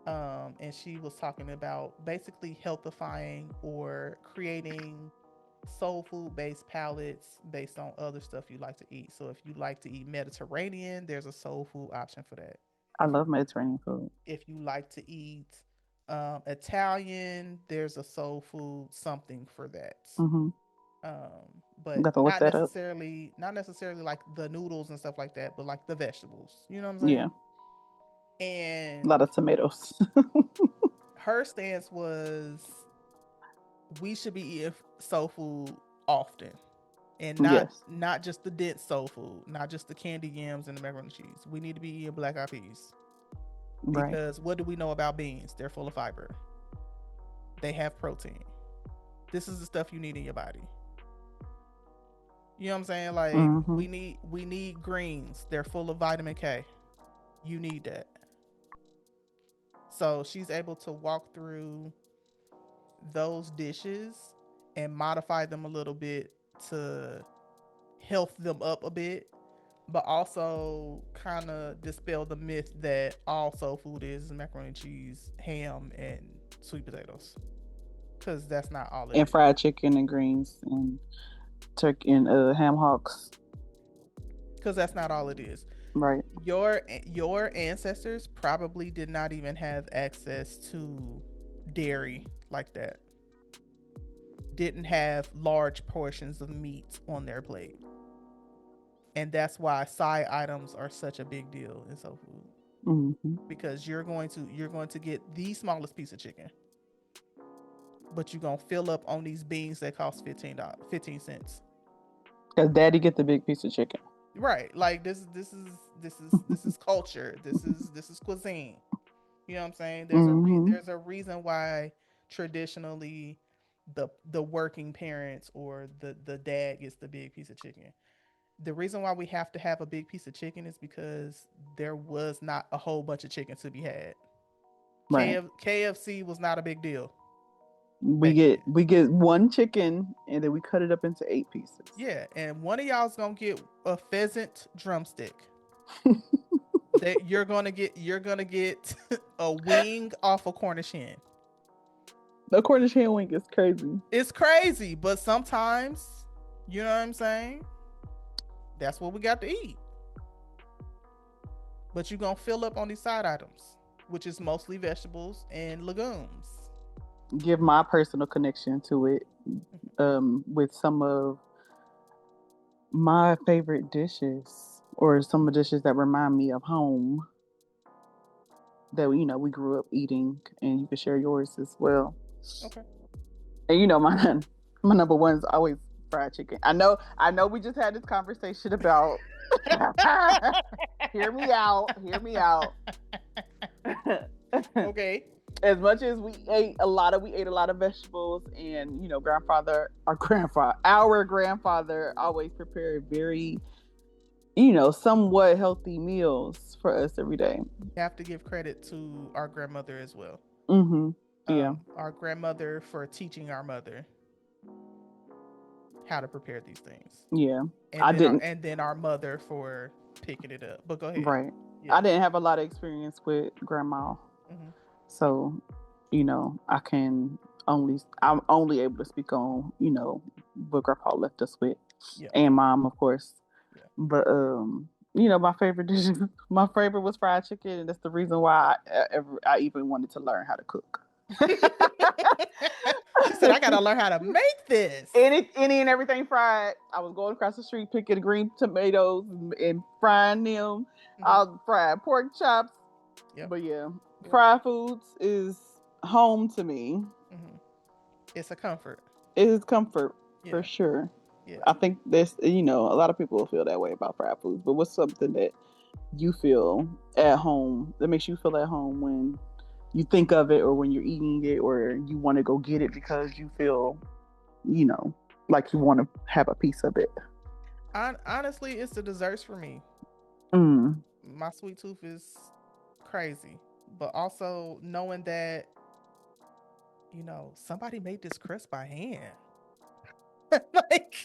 [SPEAKER 1] And she was talking about basically healthifying or creating soul food based palettes based on other stuff you like to eat. So if you like to eat Mediterranean, there's a soul food option for that.
[SPEAKER 2] I
[SPEAKER 1] If you
[SPEAKER 2] love Mediterranean food.
[SPEAKER 1] if you like to eat Italian, there's a soul food something for that.
[SPEAKER 2] Hmm.
[SPEAKER 1] But
[SPEAKER 2] Got to look
[SPEAKER 1] not
[SPEAKER 2] that up.
[SPEAKER 1] necessarily not necessarily like the noodles and stuff like that, but like the vegetables. You know what I'm
[SPEAKER 2] Yeah.
[SPEAKER 1] saying?
[SPEAKER 2] A lot
[SPEAKER 1] And
[SPEAKER 2] of tomatoes.
[SPEAKER 1] her stance was we should be eating soul food often, and not
[SPEAKER 2] Yes.
[SPEAKER 1] not just the dense soul food, not just the candy yams and the macaroni and cheese. We need to be eating black eyed peas
[SPEAKER 2] Right.
[SPEAKER 1] because what do we know about beans? They're full of fiber. They have protein. This is the stuff you need in your body. You know what I'm saying? Like
[SPEAKER 2] Hmm.
[SPEAKER 1] we need greens. They're full of vitamin K. You need that. So she's able to walk through those dishes and modify them a little bit to health them up a bit, but also kind of dispel the myth that all soul food is macaroni and cheese, ham, and sweet potatoes. Because that's not all it
[SPEAKER 2] And
[SPEAKER 1] is.
[SPEAKER 2] fried chicken and greens and turkey and ham hocks.
[SPEAKER 1] Because that's not all it is.
[SPEAKER 2] Right.
[SPEAKER 1] Your ancestors probably did not even have access to dairy like that. Didn't have large portions of meat on their plate, and that's why side items are such a big deal in soul food,
[SPEAKER 2] Mm-hmm.
[SPEAKER 1] because you're going to get the smallest piece of chicken, but you're gonna fill up on these beans that cost $15 15 cents.
[SPEAKER 2] Because daddy get the big piece of chicken.
[SPEAKER 1] Right, like this is culture. This is cuisine. You know what I'm saying?
[SPEAKER 2] Mm-hmm.
[SPEAKER 1] There's a reason why traditionally the working parents or the dad gets the big piece of chicken. The reason why we have to have a big piece of chicken is because there was not a whole bunch of chicken to be had.
[SPEAKER 2] Right.
[SPEAKER 1] KFC was not a big deal
[SPEAKER 2] We
[SPEAKER 1] back
[SPEAKER 2] get
[SPEAKER 1] then.
[SPEAKER 2] we get one chicken and then we cut it up into 8 pieces.
[SPEAKER 1] Yeah, and one of y'all's gonna get a pheasant drumstick. That you're gonna get a wing off a Cornish hen.
[SPEAKER 2] The Cornish hen wing is crazy.
[SPEAKER 1] It's crazy, but sometimes, you know what I'm saying? That's what we got to eat. But you're gonna fill up on these side items, which is mostly vegetables and legumes.
[SPEAKER 2] Give my personal connection to it with some of my favorite dishes or some of the dishes that remind me of home that we grew up eating, and you can share yours as well.
[SPEAKER 1] Okay.
[SPEAKER 2] And my number one is always fried chicken. I know we just had this conversation about hear me out, hear me out.
[SPEAKER 1] Okay.
[SPEAKER 2] As much as we ate a lot of vegetables, and our grandfather always prepared very, somewhat healthy meals for us every day.
[SPEAKER 1] We have to give credit to our grandmother as well.
[SPEAKER 2] Mm-hmm. Yeah.
[SPEAKER 1] Our grandmother for teaching our mother how to prepare these things,
[SPEAKER 2] Yeah.
[SPEAKER 1] and
[SPEAKER 2] I
[SPEAKER 1] then our
[SPEAKER 2] didn't.
[SPEAKER 1] and then our mother for picking it up. But go ahead.
[SPEAKER 2] Right. I
[SPEAKER 1] Yeah.
[SPEAKER 2] didn't have a lot of experience with grandma,
[SPEAKER 1] Hmm.
[SPEAKER 2] so I'm only able to speak on what grandpa left us with,
[SPEAKER 1] Yeah.
[SPEAKER 2] and mom, of course.
[SPEAKER 1] Yeah.
[SPEAKER 2] But my favorite dish, my favorite was fried chicken, and that's the reason why I even wanted to learn how to cook.
[SPEAKER 1] She said, "I gotta learn how to make this."
[SPEAKER 2] Any and everything fried. I was going across the street picking green tomatoes and frying them.
[SPEAKER 1] Hmm.
[SPEAKER 2] I'll fry pork chops.
[SPEAKER 1] Yep.
[SPEAKER 2] But yeah,
[SPEAKER 1] Yep.
[SPEAKER 2] fried foods is home to me.
[SPEAKER 1] Hmm. It's a comfort.
[SPEAKER 2] It is comfort for
[SPEAKER 1] Yeah.
[SPEAKER 2] sure.
[SPEAKER 1] Yeah.
[SPEAKER 2] I think a lot of people will feel that way about fried foods. But what's something that you feel at home that makes you feel at home when you think of it, or when you're eating it, or you want to go get it because you feel, you know, like you want to have a piece of it?
[SPEAKER 1] Honestly, it's the desserts for me.
[SPEAKER 2] Mm.
[SPEAKER 1] My sweet tooth is crazy, but also knowing that somebody made this crust by hand. Like,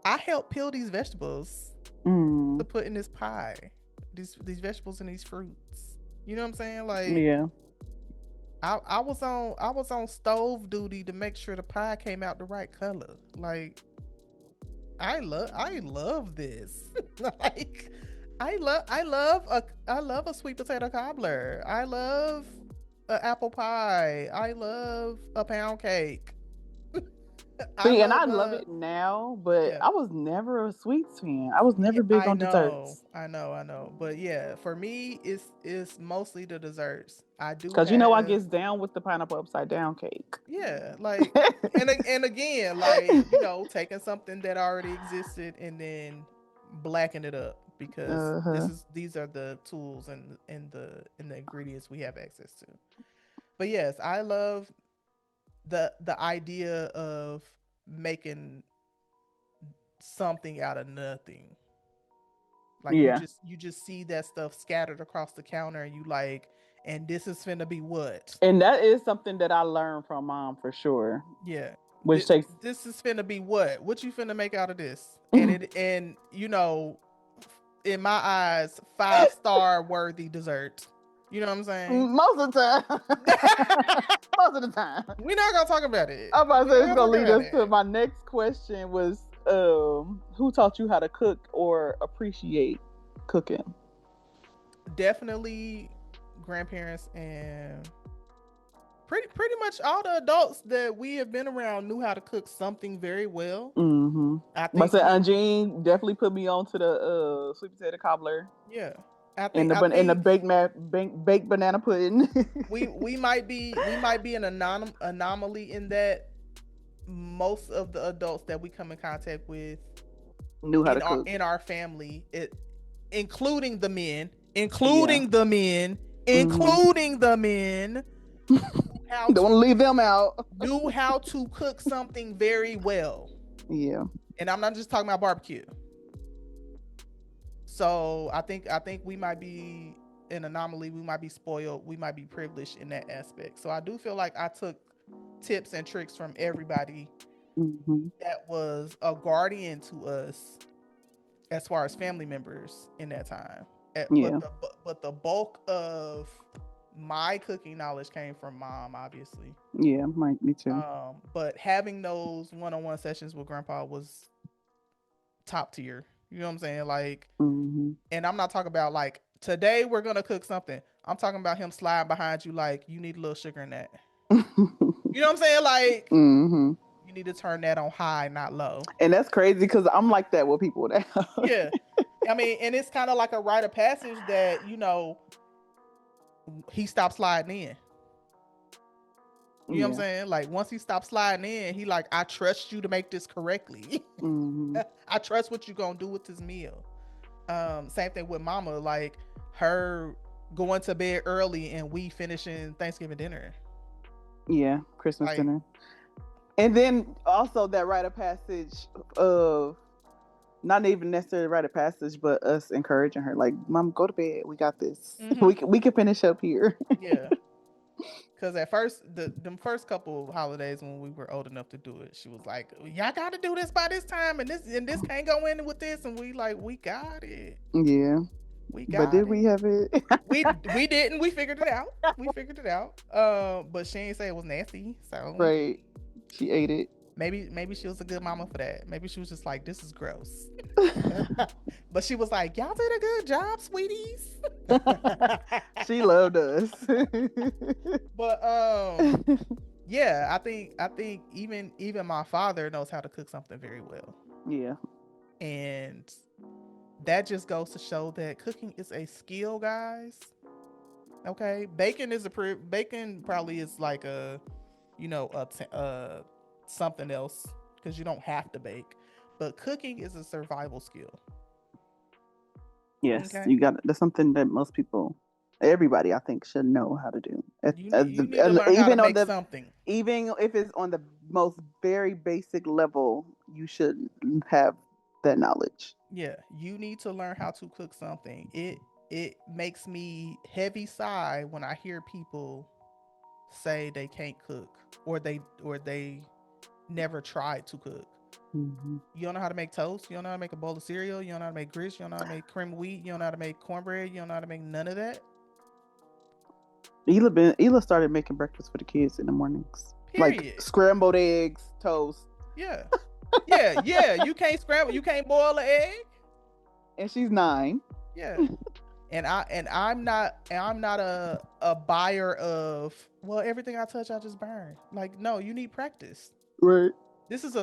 [SPEAKER 1] I helped peel these vegetables to
[SPEAKER 2] Mm.
[SPEAKER 1] put in this pie. These vegetables and these fruits. You know what I'm saying? Like,
[SPEAKER 2] Yeah.
[SPEAKER 1] I was on stove duty to make sure the pie came out the right color. Like, I love this. Like, I love a sweet potato cobbler. I love an apple pie. I love a pound cake. I
[SPEAKER 2] See, and I
[SPEAKER 1] love
[SPEAKER 2] love it now, but
[SPEAKER 1] yeah.
[SPEAKER 2] I was never a sweets fan. I was
[SPEAKER 1] Yeah,
[SPEAKER 2] never big
[SPEAKER 1] I
[SPEAKER 2] on
[SPEAKER 1] know,
[SPEAKER 2] desserts.
[SPEAKER 1] I know, I know. But yeah, for me, it's mostly the desserts. I do
[SPEAKER 2] Because I
[SPEAKER 1] have
[SPEAKER 2] gets down with the pineapple upside down cake.
[SPEAKER 1] yeah, like, and again, like, taking something that already existed and then blacking it up, because
[SPEAKER 2] Uh-huh.
[SPEAKER 1] these are the tools and the ingredients we have access to. But yes, I love the idea of making something out of nothing. Like,
[SPEAKER 2] Yeah.
[SPEAKER 1] you just see that stuff scattered across the counter, and you like, and this is finna be what?
[SPEAKER 2] And that is something that I learned from mom for sure.
[SPEAKER 1] Yeah.
[SPEAKER 2] which takes
[SPEAKER 1] This is finna be what? What you finna make out of this? And you know, in my eyes, 5-star worthy dessert. You know what I'm saying?
[SPEAKER 2] most of the time. Most of the time.
[SPEAKER 1] We're not gonna talk about it.
[SPEAKER 2] I'm about to
[SPEAKER 1] We're
[SPEAKER 2] say
[SPEAKER 1] not
[SPEAKER 2] it's
[SPEAKER 1] gonna
[SPEAKER 2] gonna
[SPEAKER 1] talk
[SPEAKER 2] lead
[SPEAKER 1] about
[SPEAKER 2] us to
[SPEAKER 1] it.
[SPEAKER 2] my next question was who taught you how to cook or appreciate cooking?
[SPEAKER 1] Definitely grandparents and pretty much all the adults that we have been around knew how to cook something very well.
[SPEAKER 2] Mm-hmm.
[SPEAKER 1] I
[SPEAKER 2] But
[SPEAKER 1] think
[SPEAKER 2] say
[SPEAKER 1] we
[SPEAKER 2] Aunt Jean definitely put me on to the sweet potato cobbler
[SPEAKER 1] yeah. I
[SPEAKER 2] and the
[SPEAKER 1] think
[SPEAKER 2] baked banana pudding.
[SPEAKER 1] we might be an anomaly in that most of the adults that we come in contact with
[SPEAKER 2] Knew how to cook.
[SPEAKER 1] in our family, including the men,
[SPEAKER 2] Yeah.
[SPEAKER 1] including the men,
[SPEAKER 2] Mm-hmm.
[SPEAKER 1] including the men, how
[SPEAKER 2] Don't want to
[SPEAKER 1] to
[SPEAKER 2] leave them out.
[SPEAKER 1] knew how to cook something very well.
[SPEAKER 2] Yeah.
[SPEAKER 1] And I'm not just talking about barbecue. So I think we might be an anomaly. We might be spoiled. We might be privileged in that aspect. So I do feel like I took tips and tricks from everybody
[SPEAKER 2] Mm-hmm.
[SPEAKER 1] that was a guardian to us as far as family members in that time.
[SPEAKER 2] Yeah.
[SPEAKER 1] But the bulk of my cooking knowledge came from mom, obviously.
[SPEAKER 2] Yeah. Me too.
[SPEAKER 1] But having those one-on-one sessions with grandpa was top tier. You know what I'm saying? Like,
[SPEAKER 2] Mm-hmm.
[SPEAKER 1] and I'm not talking about like today we're gonna cook something. I'm talking about him sliding behind you like you need a little sugar in that. You know what I'm saying? Like
[SPEAKER 2] Mm-hmm.
[SPEAKER 1] you need to turn that on high, not low.
[SPEAKER 2] And that's crazy because I'm like that with people now.
[SPEAKER 1] Yeah. I mean, and it's kind of like a rite of passage that, you know, he stopped sliding in. You know what I'm saying? Like once he stopped sliding in, he like, I trust you to make this correctly.
[SPEAKER 2] Mm-hmm.
[SPEAKER 1] I trust what you gonna do with this meal. Same thing with mama, like her going to bed early and we finishing Thanksgiving dinner.
[SPEAKER 2] Yeah, Christmas
[SPEAKER 1] Like,
[SPEAKER 2] dinner. And then also that rite of passage of not even necessarily rite of passage, but us encouraging her, like, "Mom, go to bed. We got this.
[SPEAKER 1] mm-hmm.
[SPEAKER 2] We can finish up here."
[SPEAKER 1] Yeah. Because at first, them first couple of holidays when we were old enough to do it, she was like, "Y'all got to do this by this time, and this can't go in with this." And we like, we got it.
[SPEAKER 2] Yeah.
[SPEAKER 1] We
[SPEAKER 2] But
[SPEAKER 1] got
[SPEAKER 2] did
[SPEAKER 1] it.
[SPEAKER 2] we have it?
[SPEAKER 1] we didn't. We figured it out. We figured it out. But she ain't say it was nasty. So
[SPEAKER 2] Right. She ate it.
[SPEAKER 1] maybe she was a good mama for that. Maybe she was just like, this is gross. But she was like, y'all did a good job, sweeties.
[SPEAKER 2] She loved us.
[SPEAKER 1] But yeah, I think even my father knows how to cook something very well.
[SPEAKER 2] Yeah.
[SPEAKER 1] And that just goes to show that cooking is a skill, guys. Okay, bacon probably is like a, you know, something else because you don't have to bake, but cooking is a survival skill.
[SPEAKER 2] Yes,
[SPEAKER 1] Okay,
[SPEAKER 2] you got it. That's something that most people, everybody, I think, should know how to do.
[SPEAKER 1] you need to learn how to make something.
[SPEAKER 2] Even if it's on the most very basic level, you should have that knowledge.
[SPEAKER 1] Yeah, you need to learn how to cook something. It makes me heavy sigh when I hear people say they can't cook or they never tried to cook.
[SPEAKER 2] Mm-hmm.
[SPEAKER 1] You don't know how to make toast. You don't know how to make a bowl of cereal. You don't know how to make grits. You don't know how to make cream of wheat. You don't know how to make cornbread. You don't know how to make none of that.
[SPEAKER 2] Ela started making breakfast for the kids in the mornings.
[SPEAKER 1] Period.
[SPEAKER 2] Like scrambled eggs, toast.
[SPEAKER 1] Yeah. Yeah. You can't scramble. You can't boil an egg.
[SPEAKER 2] And she's 9.
[SPEAKER 1] Yeah. I'm not a buyer of, well, everything I touch I just burn. Like, no, you need practice.
[SPEAKER 2] Right.
[SPEAKER 1] This is a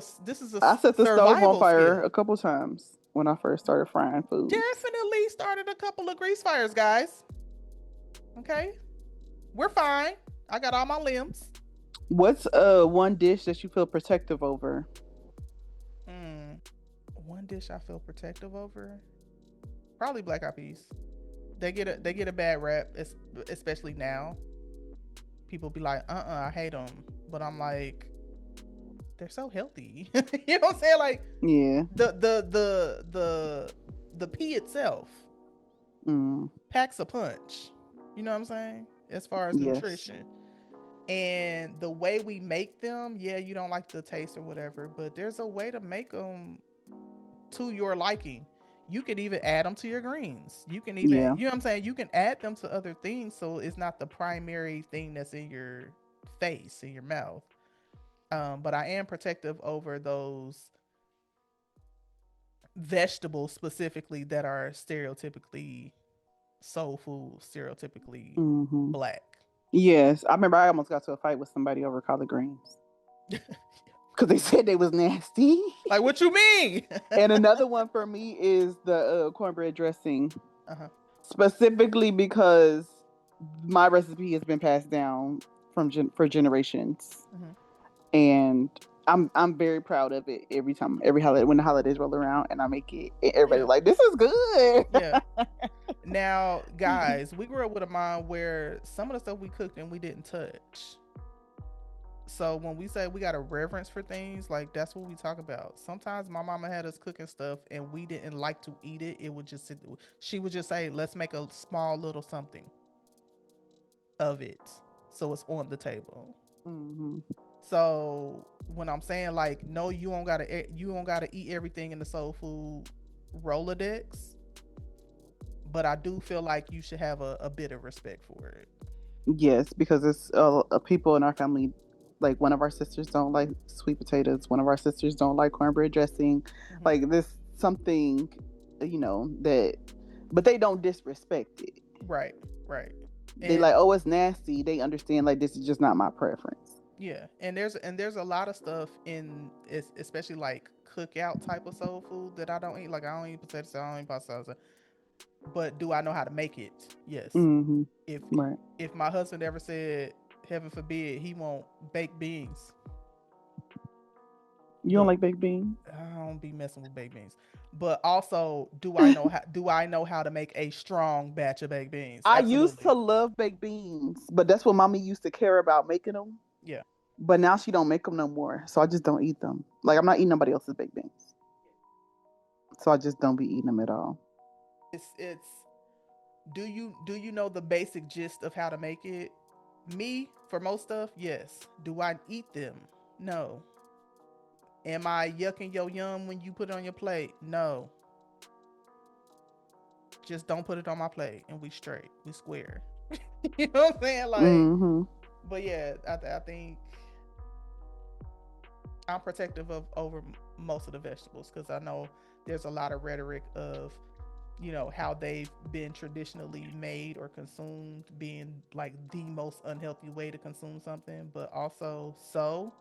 [SPEAKER 2] I set the stove on fire
[SPEAKER 1] skill.
[SPEAKER 2] a couple times when I first started frying food.
[SPEAKER 1] Definitely started a couple of grease fires, guys. Okay, we're fine. I got all my limbs.
[SPEAKER 2] What's one dish that you feel protective over?
[SPEAKER 1] One dish I feel protective over, probably black eyed peas. They get a bad rap, especially now. People be like, I hate them, but I'm like, they're so healthy. You know what I'm saying? Like,
[SPEAKER 2] yeah,
[SPEAKER 1] the pea itself packs a punch. You know what I'm saying? As far as nutrition. And the way we make them, yeah, you don't like the taste or whatever, but there's a way to make them to your liking. You can even add them to your greens. You can even,
[SPEAKER 2] Yeah.
[SPEAKER 1] you know what I'm saying? You can add them to other things so it's not the primary thing that's in your face, in your mouth. But I am protective over those vegetables specifically that are stereotypically soul food, stereotypically
[SPEAKER 2] Hmm.
[SPEAKER 1] black.
[SPEAKER 2] Yes, I remember I almost got to a fight with somebody over collard greens because they said they was nasty.
[SPEAKER 1] Like, what you mean?
[SPEAKER 2] And another one for me is the cornbread dressing,
[SPEAKER 1] Uh-huh.
[SPEAKER 2] specifically because my recipe has been passed down from for generations,
[SPEAKER 1] Mm-hmm.
[SPEAKER 2] and I'm very proud of it. Every time, every holiday, when the holidays roll around and I make it, everybody's
[SPEAKER 1] Yeah.
[SPEAKER 2] like, "This is good."
[SPEAKER 1] Yeah. Now, guys, we grew up with a mom where some of the stuff we cooked and we didn't touch. So when we say we got a reverence for things, like that's what we talk about. Sometimes my mama had us cooking stuff and we didn't like to eat it. It would just sit, she would just say, "Let's make a small little something of it, so it's on the table."
[SPEAKER 2] Hmm.
[SPEAKER 1] So when I'm saying like, no, you don't gotta eat everything in the soul food Rolodex, but I do feel like you should have a bit of respect for it.
[SPEAKER 2] Yes, because it's people in our family. Like one of our sisters don't like sweet potatoes. One of our sisters don't like cornbread dressing.
[SPEAKER 1] Mm-hmm.
[SPEAKER 2] Like this something, that, but they don't disrespect it.
[SPEAKER 1] Right, right,
[SPEAKER 2] They like,
[SPEAKER 1] and
[SPEAKER 2] oh, it's nasty. They understand like this is just not my preference.
[SPEAKER 1] yeah, and there's a lot of stuff in, especially like cookout type of soul food that I don't eat. Like I don't eat potato salad, I don't eat pasta salad, but do I know how to make it? Yes.
[SPEAKER 2] Mm-hmm.
[SPEAKER 1] If
[SPEAKER 2] Right.
[SPEAKER 1] if my husband ever said, heaven forbid, he won't bake beans,
[SPEAKER 2] You don't
[SPEAKER 1] look,
[SPEAKER 2] like baked beans?
[SPEAKER 1] I don't be messing with baked beans. But also, do I know how to make a strong batch of baked beans?
[SPEAKER 2] I used
[SPEAKER 1] Absolutely.
[SPEAKER 2] to love baked beans, but that's what mommy used to care about making them.
[SPEAKER 1] Yeah.
[SPEAKER 2] But now she don't make them no more, so I just don't eat them. Like I'm not eating nobody else's baked beans, so I just don't be eating them at all.
[SPEAKER 1] It's do you know the basic gist of how to make it? Me, for most stuff, yes. Do I eat them? No. Am I yucking your yum when you put it on your plate? No. Just don't put it on my plate and we straight. We square. You know what I'm saying? Like,
[SPEAKER 2] Mm-hmm.
[SPEAKER 1] but yeah, I think I'm protective of over most of the vegetables because I know there's a lot of rhetoric of, how they've been traditionally made or consumed being like the most unhealthy way to consume something, but also so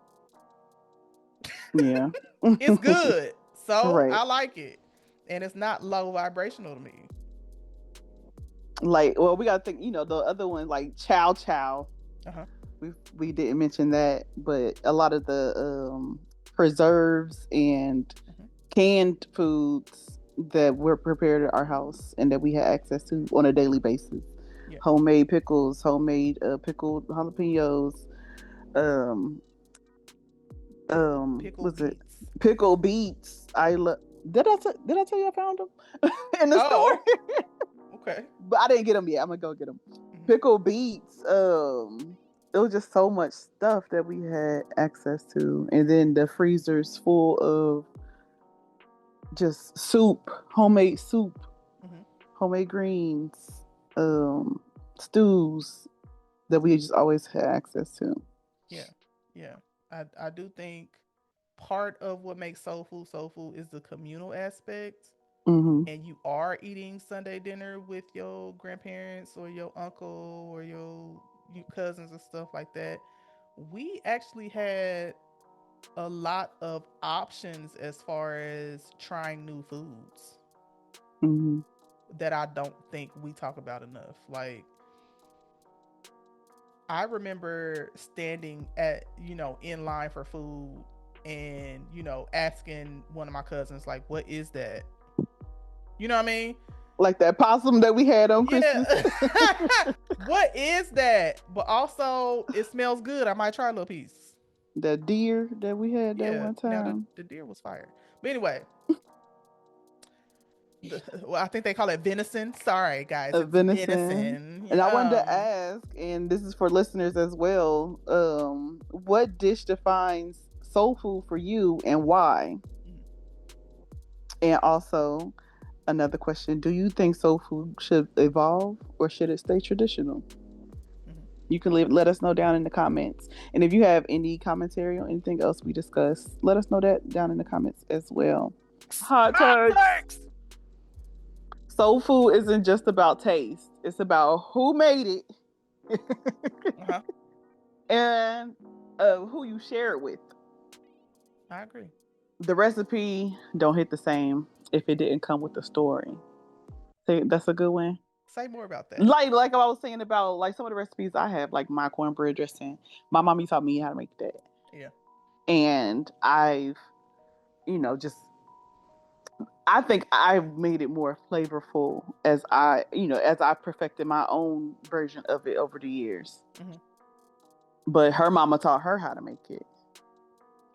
[SPEAKER 2] Yeah.
[SPEAKER 1] it's good. So
[SPEAKER 2] Right.
[SPEAKER 1] I like it. And it's not low vibrational to me.
[SPEAKER 2] Like, well, we gotta think. The other one, like chow chow.
[SPEAKER 1] Uh-huh.
[SPEAKER 2] We didn't mention that, but a lot of the preserves and
[SPEAKER 1] Uh-huh.
[SPEAKER 2] canned foods that were prepared at our house and that we had access to on a daily basis.
[SPEAKER 1] Yeah.
[SPEAKER 2] Homemade pickles, homemade pickled jalapenos, um,
[SPEAKER 1] Pickle
[SPEAKER 2] was it
[SPEAKER 1] beets.
[SPEAKER 2] pickled beets? I love. Did I tell you I found them in the store?
[SPEAKER 1] Oh, okay.
[SPEAKER 2] But I didn't get them yet. I'm gonna go get them.
[SPEAKER 1] Mm-hmm.
[SPEAKER 2] Pickled beets. It was just so much stuff that we had access to, and then the freezers full of just soup, homemade soup,
[SPEAKER 1] Mm-hmm.
[SPEAKER 2] homemade greens, stews that we just always had access to.
[SPEAKER 1] Yeah. Yeah. I do think part of what makes soul food is the communal aspect,
[SPEAKER 2] Hmm.
[SPEAKER 1] and you are eating Sunday dinner with your grandparents or your uncle or your cousins and stuff like that. We actually had a lot of options as far as trying new foods
[SPEAKER 2] Hmm.
[SPEAKER 1] that I don't think we talk about enough. Like, I remember standing in line for food and, asking one of my cousins, like, what is that? You know what I mean?
[SPEAKER 2] Like that possum that we had on Christmas.
[SPEAKER 1] Yeah. What is that? But also, it smells good. I might try a little piece.
[SPEAKER 2] The deer that we had that
[SPEAKER 1] Yeah.
[SPEAKER 2] one
[SPEAKER 1] Now, the,
[SPEAKER 2] time.
[SPEAKER 1] the deer was fire. But anyway, Well, I think they call it venison. Sorry, guys,
[SPEAKER 2] Of
[SPEAKER 1] it's
[SPEAKER 2] venison.
[SPEAKER 1] venison.
[SPEAKER 2] And I wanted
[SPEAKER 1] Yeah,
[SPEAKER 2] to ask, and this is for listeners as well, what dish defines soul food for you and why? And also, another question, do you think soul food should evolve or should it stay traditional?
[SPEAKER 1] mhm.
[SPEAKER 2] You can let us know down in the comments. And if you have any commentary on anything else we discussed, let us know that down in the comments as well. Hot
[SPEAKER 1] Hot
[SPEAKER 2] takes.
[SPEAKER 1] takes.
[SPEAKER 2] Soul food isn't just about taste. It's about who made it
[SPEAKER 1] Uh-huh.
[SPEAKER 2] and who you share it with.
[SPEAKER 1] I agree.
[SPEAKER 2] The recipe don't hit the same if it didn't come with the story. See, that's a good one.
[SPEAKER 1] Say more about that.
[SPEAKER 2] Like I was saying about like some of the recipes I have, like my cornbread dressing. My mommy taught me how to make that.
[SPEAKER 1] Yeah.
[SPEAKER 2] And I've, just I think I've made it more flavorful as I perfected my own version of it over the years.
[SPEAKER 1] Mm-hmm.
[SPEAKER 2] But her mama taught her how to make it.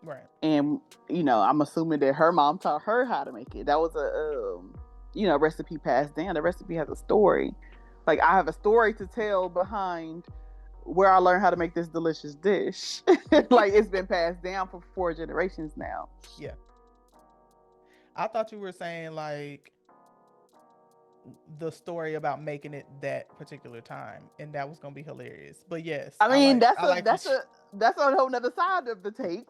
[SPEAKER 1] Right.
[SPEAKER 2] And, I'm assuming that her mom taught her how to make it. That was a recipe passed down. The recipe has a story. Like, I have a story to tell behind where I learned how to make this delicious dish. Like, it's been passed down for 4 generations now.
[SPEAKER 1] Yeah. I thought you were saying like the story about making it that particular time, and that was gonna be hilarious. But yes,
[SPEAKER 2] I mean,
[SPEAKER 1] I like
[SPEAKER 2] that's a whole nother side of the take.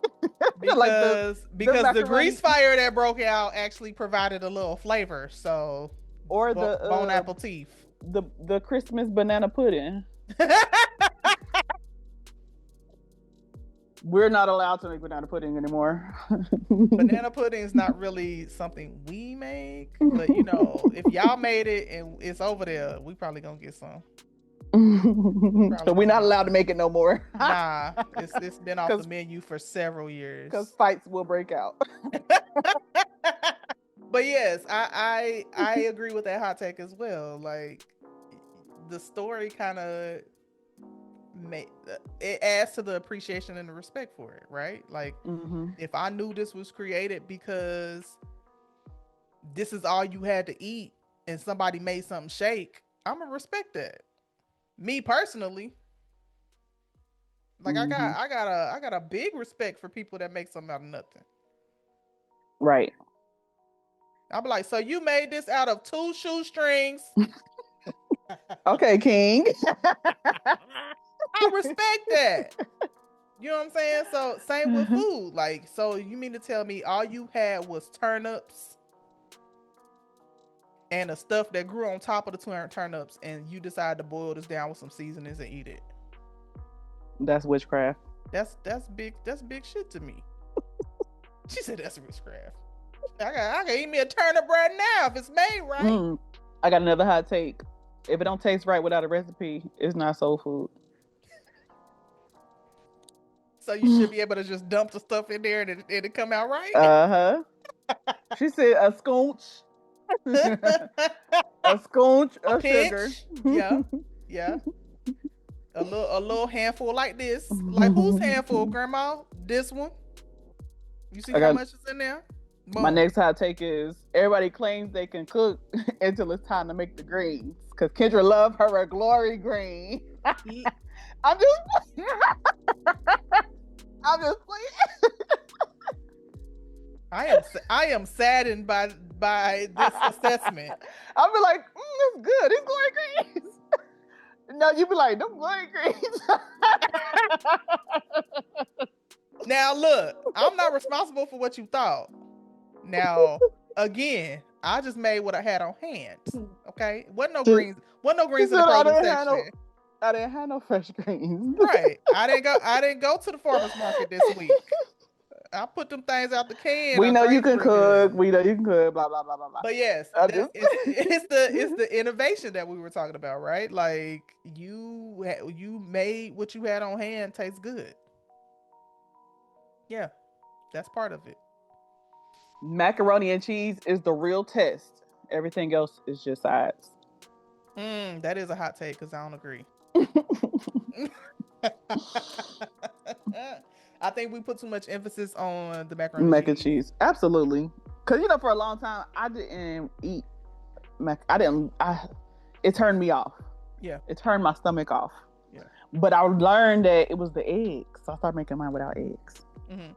[SPEAKER 1] because
[SPEAKER 2] Like
[SPEAKER 1] because the
[SPEAKER 2] macaroni,
[SPEAKER 1] grease fire that broke out actually provided a little flavor. So
[SPEAKER 2] or
[SPEAKER 1] bon appetit.
[SPEAKER 2] the Christmas banana pudding. We're not allowed to make banana pudding anymore.
[SPEAKER 1] Banana pudding is not really something we make, but if y'all made it and it's over there, we probably gonna get some.
[SPEAKER 2] So we're not allowed to make it no more.
[SPEAKER 1] Nah, it's been off the menu for several years.
[SPEAKER 2] Because fights will break out.
[SPEAKER 1] But yes, I agree with that hot take as well. Like, the story kind of it adds to the appreciation and the respect for it, right? Like, if I knew this was created because this is all you had to eat and somebody made something shake, I'm gonna respect that. Me personally, like, I got a big respect for people that make something out of nothing.
[SPEAKER 2] Right.
[SPEAKER 1] I'll be like, so you made this out of 2 shoestrings?
[SPEAKER 2] Okay, King.
[SPEAKER 1] I respect that. You know what I'm saying? So same with food. Like, so you mean to tell me all you had was turnips and the stuff that grew on top of the turnips, and you decided to boil this down with some seasonings and eat it?
[SPEAKER 2] That's witchcraft.
[SPEAKER 1] That's big. That's big shit to me. She said that's witchcraft. I can eat me a turnip right now if it's made right.
[SPEAKER 2] I got another hot take. If it don't taste right without a recipe, it's not soul food.
[SPEAKER 1] So you should be able to just dump the stuff in there and it come out right.
[SPEAKER 2] She said a scoonch. A scoonch of sugar.
[SPEAKER 1] Yeah. A little handful like this. Like, whose handful, Grandma? This one. You see how much is in there? Boom.
[SPEAKER 2] My next hot take is everybody claims they can cook until it's time to make the greens. Because Kendra love her a glory green. I'm just playing.
[SPEAKER 1] I am saddened by this assessment.
[SPEAKER 2] I'll be like, it's good. It's glory greens. No, you be like, them glory greens.
[SPEAKER 1] Now look, I'm not responsible for what you thought. Now, again, I just made what I had on hand. Okay, wasn't no greens in the produce section.
[SPEAKER 2] I didn't have no fresh greens.
[SPEAKER 1] Right, I didn't go to the farmer's market this week. I put them things out the can.
[SPEAKER 2] We know you can cook. We know you can cook. Blah blah blah blah blah.
[SPEAKER 1] But yes, it's the innovation that we were talking about, right? Like, you made what you had on hand taste good. Yeah, that's part of it.
[SPEAKER 2] Macaroni and cheese is the real test. Everything else is just sides.
[SPEAKER 1] That is a hot take because I don't agree. I think we put too much emphasis on the macaroni
[SPEAKER 2] and cheese. Absolutely. Because, for a long time, I didn't eat I didn't. It turned me off.
[SPEAKER 1] Yeah,
[SPEAKER 2] It turned my stomach off.
[SPEAKER 1] yeah.
[SPEAKER 2] But I learned that it was the eggs, so I started making mine without eggs.
[SPEAKER 1] Hmm.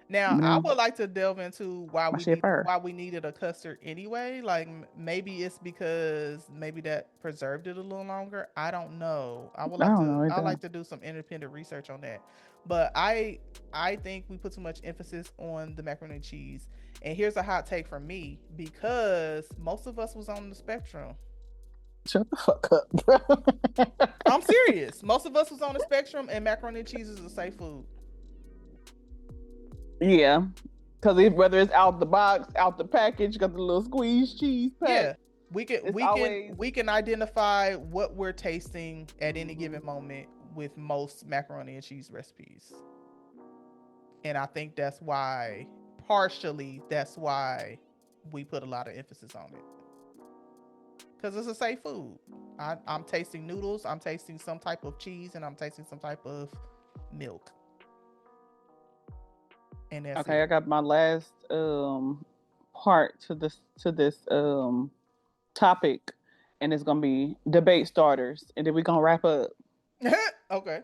[SPEAKER 1] Now, I
[SPEAKER 2] Now
[SPEAKER 1] would like to delve into
[SPEAKER 2] my shit fur.
[SPEAKER 1] why we needed a custard anyway. Like maybe it's because maybe that preserved it a little longer. I don't know.
[SPEAKER 2] I don't know
[SPEAKER 1] I
[SPEAKER 2] either.
[SPEAKER 1] like to do some independent research on that. But I think we put too much emphasis on the macaroni and cheese. And here's a hot take from me because most of us was on the spectrum.
[SPEAKER 2] Shut the fuck up, bro.
[SPEAKER 1] I'm serious. Most of us was on the spectrum, and macaroni and cheese is a safe food.
[SPEAKER 2] Yeah, because whether it's out the box, out the package, got the little squeeze cheese pack.
[SPEAKER 1] Yeah,
[SPEAKER 2] It's always
[SPEAKER 1] we can identify what we're tasting at any given moment with most macaroni and cheese recipes, and I think that's why we put a lot of emphasis on it because it's a safe food. I'm tasting noodles, I'm tasting some type of cheese, and I'm tasting some type of milk, and that's
[SPEAKER 2] okay. I
[SPEAKER 1] it.
[SPEAKER 2] got my last part to this topic, and it's gonna be debate starters, and then we're gonna wrap up.
[SPEAKER 1] Okay.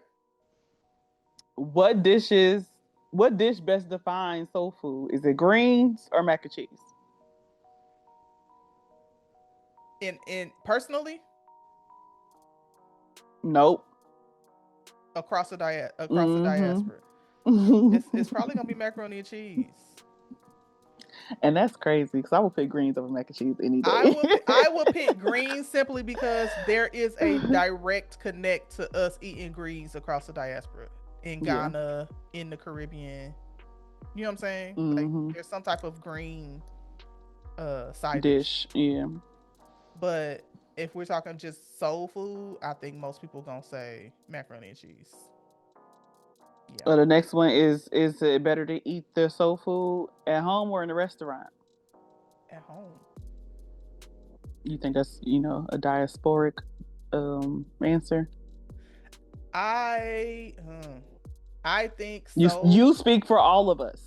[SPEAKER 2] What dishes? What dish best defines soul food? Is it greens or mac and cheese?
[SPEAKER 1] In personally,
[SPEAKER 2] Nope.
[SPEAKER 1] across the
[SPEAKER 2] Mm-hmm.
[SPEAKER 1] diaspora, it's probably gonna be macaroni and cheese.
[SPEAKER 2] And that's crazy because I would pick greens over mac and cheese any day.
[SPEAKER 1] I would pick greens simply because there is a direct connect to us eating greens across the diaspora in
[SPEAKER 2] Yeah.
[SPEAKER 1] Ghana, in the Caribbean. You know what I'm saying? Like
[SPEAKER 2] Mm-hmm.
[SPEAKER 1] there's some type of green side dish.
[SPEAKER 2] Dish. Yeah.
[SPEAKER 1] But if we're talking just soul food, I think most people gonna say macaroni and cheese. Yeah,
[SPEAKER 2] The next one is it better to eat the soul food at home or in a restaurant?
[SPEAKER 1] at home.
[SPEAKER 2] You think that's a diasporic answer?
[SPEAKER 1] I I think
[SPEAKER 2] You
[SPEAKER 1] so.
[SPEAKER 2] you speak for all of us.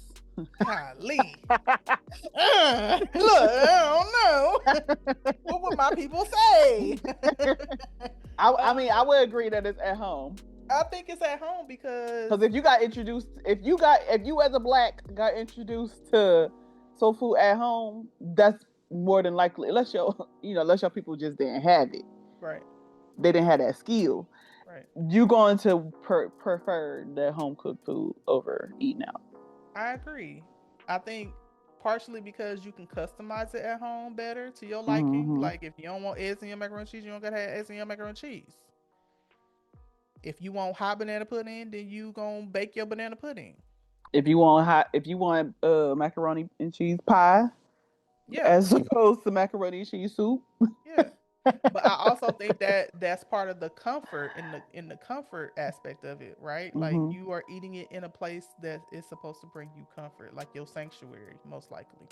[SPEAKER 1] Golly. Look, I don't know. What would my people say?
[SPEAKER 2] I mean I would agree that it's at home.
[SPEAKER 1] I think it's at home because
[SPEAKER 2] Because if you as a black got introduced to soul food at home, that's more than likely. Unless your people just didn't have it,
[SPEAKER 1] right,
[SPEAKER 2] they didn't have that skill.
[SPEAKER 1] right.
[SPEAKER 2] You going to prefer the home cooked food over eating out.
[SPEAKER 1] I agree. I think partially because you can customize it at home better to your liking.
[SPEAKER 2] Mm-hmm.
[SPEAKER 1] Like if you don't want eggs in your macaroni and cheese, you don't gotta have eggs in your macaroni and cheese. If you want hot banana pudding, then you gonna bake your banana pudding.
[SPEAKER 2] If you want macaroni and cheese pie
[SPEAKER 1] Yeah,
[SPEAKER 2] as opposed to macaroni and cheese soup.
[SPEAKER 1] yeah. But I also think that that's part of the comfort in the comfort aspect of it, right? Like
[SPEAKER 2] Mm-hmm.
[SPEAKER 1] you are eating it in a place that is supposed to bring you comfort, like your sanctuary, most likely.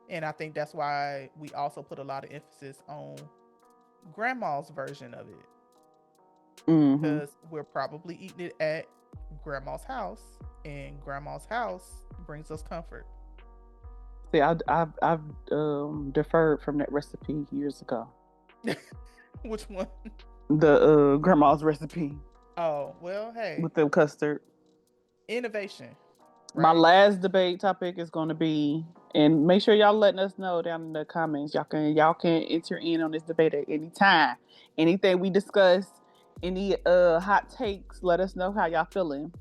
[SPEAKER 1] And I think that's why we also put a lot of emphasis on grandma's version of it
[SPEAKER 2] Mm-hmm.
[SPEAKER 1] because we're probably eating it at grandma's house, and grandma's house brings us comfort.
[SPEAKER 2] See, I've deferred from that recipe years ago.
[SPEAKER 1] Which one?
[SPEAKER 2] The grandma's recipe
[SPEAKER 1] Oh well, hey,
[SPEAKER 2] with the custard.
[SPEAKER 1] innovation,
[SPEAKER 2] My
[SPEAKER 1] right?
[SPEAKER 2] last debate topic is going to be, and make sure y'all letting us know down in the comments. Y'all can enter in on this debate at any time. Anything we discuss, any hot takes, let us know how y'all feeling.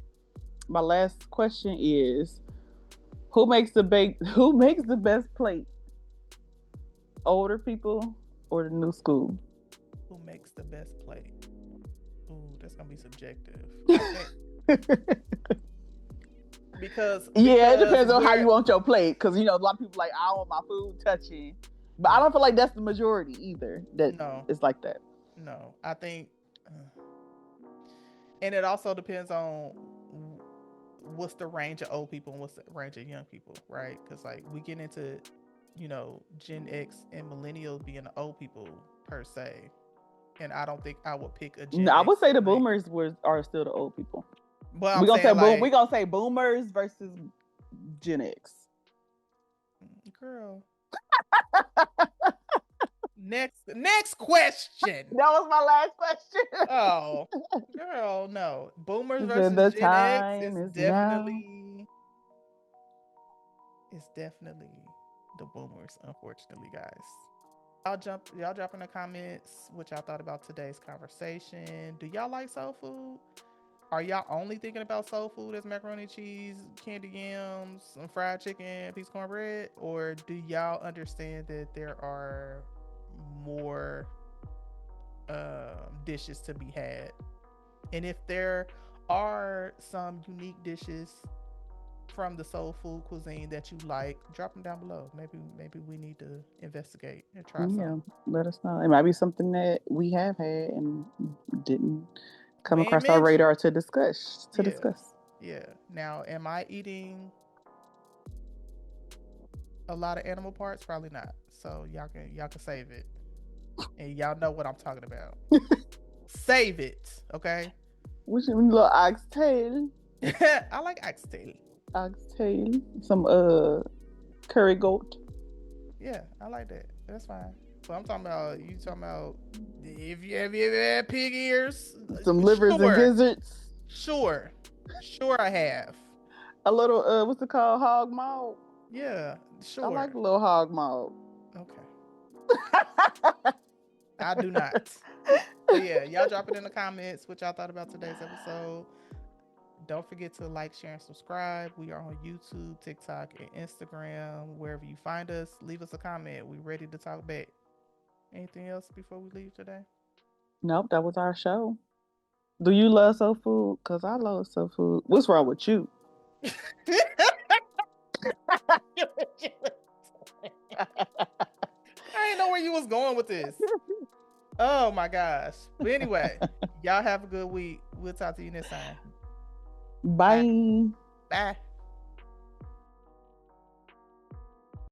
[SPEAKER 2] My last question is, who makes the best plate? Older people or the new school?
[SPEAKER 1] Who makes the best play? Ooh, that's gonna be subjective. I think
[SPEAKER 2] Yeah, it
[SPEAKER 1] because
[SPEAKER 2] depends on how
[SPEAKER 1] we're
[SPEAKER 2] you want your plate. Because a lot of people like, I don't want my food touching, but I don't feel like that's the majority either. That
[SPEAKER 1] no,
[SPEAKER 2] it's like that.
[SPEAKER 1] no. I think, and it also depends on what's the range of old people and what's the range of young people, right? Because like we get into, Gen X and millennials being the old people per se, and I don't think I would pick a
[SPEAKER 2] No,
[SPEAKER 1] Gen
[SPEAKER 2] I would
[SPEAKER 1] X
[SPEAKER 2] say the
[SPEAKER 1] plate.
[SPEAKER 2] boomers are still the old people.
[SPEAKER 1] But
[SPEAKER 2] We
[SPEAKER 1] I'm
[SPEAKER 2] gonna say
[SPEAKER 1] saying
[SPEAKER 2] boom. We
[SPEAKER 1] like,
[SPEAKER 2] gonna say boomers versus Gen X.
[SPEAKER 1] girl, Next question.
[SPEAKER 2] That was my last question.
[SPEAKER 1] Oh, girl, no. Boomers
[SPEAKER 2] He said
[SPEAKER 1] versus
[SPEAKER 2] the
[SPEAKER 1] Gen X
[SPEAKER 2] time
[SPEAKER 1] is
[SPEAKER 2] is now.
[SPEAKER 1] definitely the boomers, unfortunately, guys. Y'all drop in the comments what y'all thought about today's conversation. Do y'all like soul food? Are y'all only thinking about soul food as macaroni and cheese, candy yams, some fried chicken, piece of cornbread? Or do y'all understand that there are more dishes to be had? And if there are some unique dishes from the soul food cuisine that you like, drop them down below. Maybe we need to investigate and try
[SPEAKER 2] Yeah,
[SPEAKER 1] some.
[SPEAKER 2] let us know. It might be something that we have had and didn't come
[SPEAKER 1] We ain't
[SPEAKER 2] across our
[SPEAKER 1] mentioned.
[SPEAKER 2] radar to discuss. To
[SPEAKER 1] Yeah,
[SPEAKER 2] discuss.
[SPEAKER 1] yeah. Now, am I eating a lot of animal parts? Probably not. So y'all can save it, and y'all know what I'm talking about. Save it, okay?
[SPEAKER 2] Which little oxtail,
[SPEAKER 1] I like oxtail.
[SPEAKER 2] oxtail, some curry goat,
[SPEAKER 1] Yeah, I like that. That's fine. But I'm talking about you talking about if you have you ever had pig ears?
[SPEAKER 2] some livers and
[SPEAKER 1] Sure,
[SPEAKER 2] gizzards,
[SPEAKER 1] sure, sure. I have.
[SPEAKER 2] a little what's it called, hog maw.
[SPEAKER 1] Yeah,
[SPEAKER 2] I like
[SPEAKER 1] sure.
[SPEAKER 2] a little hog maw.
[SPEAKER 1] Okay, I do not. But yeah, y'all drop it in the comments what y'all thought about today's episode. Don't forget to like, share, and subscribe. We are on YouTube, TikTok, and Instagram. Wherever you find us, leave us a comment. We ready to talk back. Anything else before we leave today?
[SPEAKER 2] Nope, that was our show. Do you love soul food? Cause I love soul food. What's wrong with you?
[SPEAKER 1] I didn't know where you was going with this. Oh my gosh. But anyway, y'all have a good week. We'll talk to you next time. Bye.
[SPEAKER 2] Bye.
[SPEAKER 1] Bye.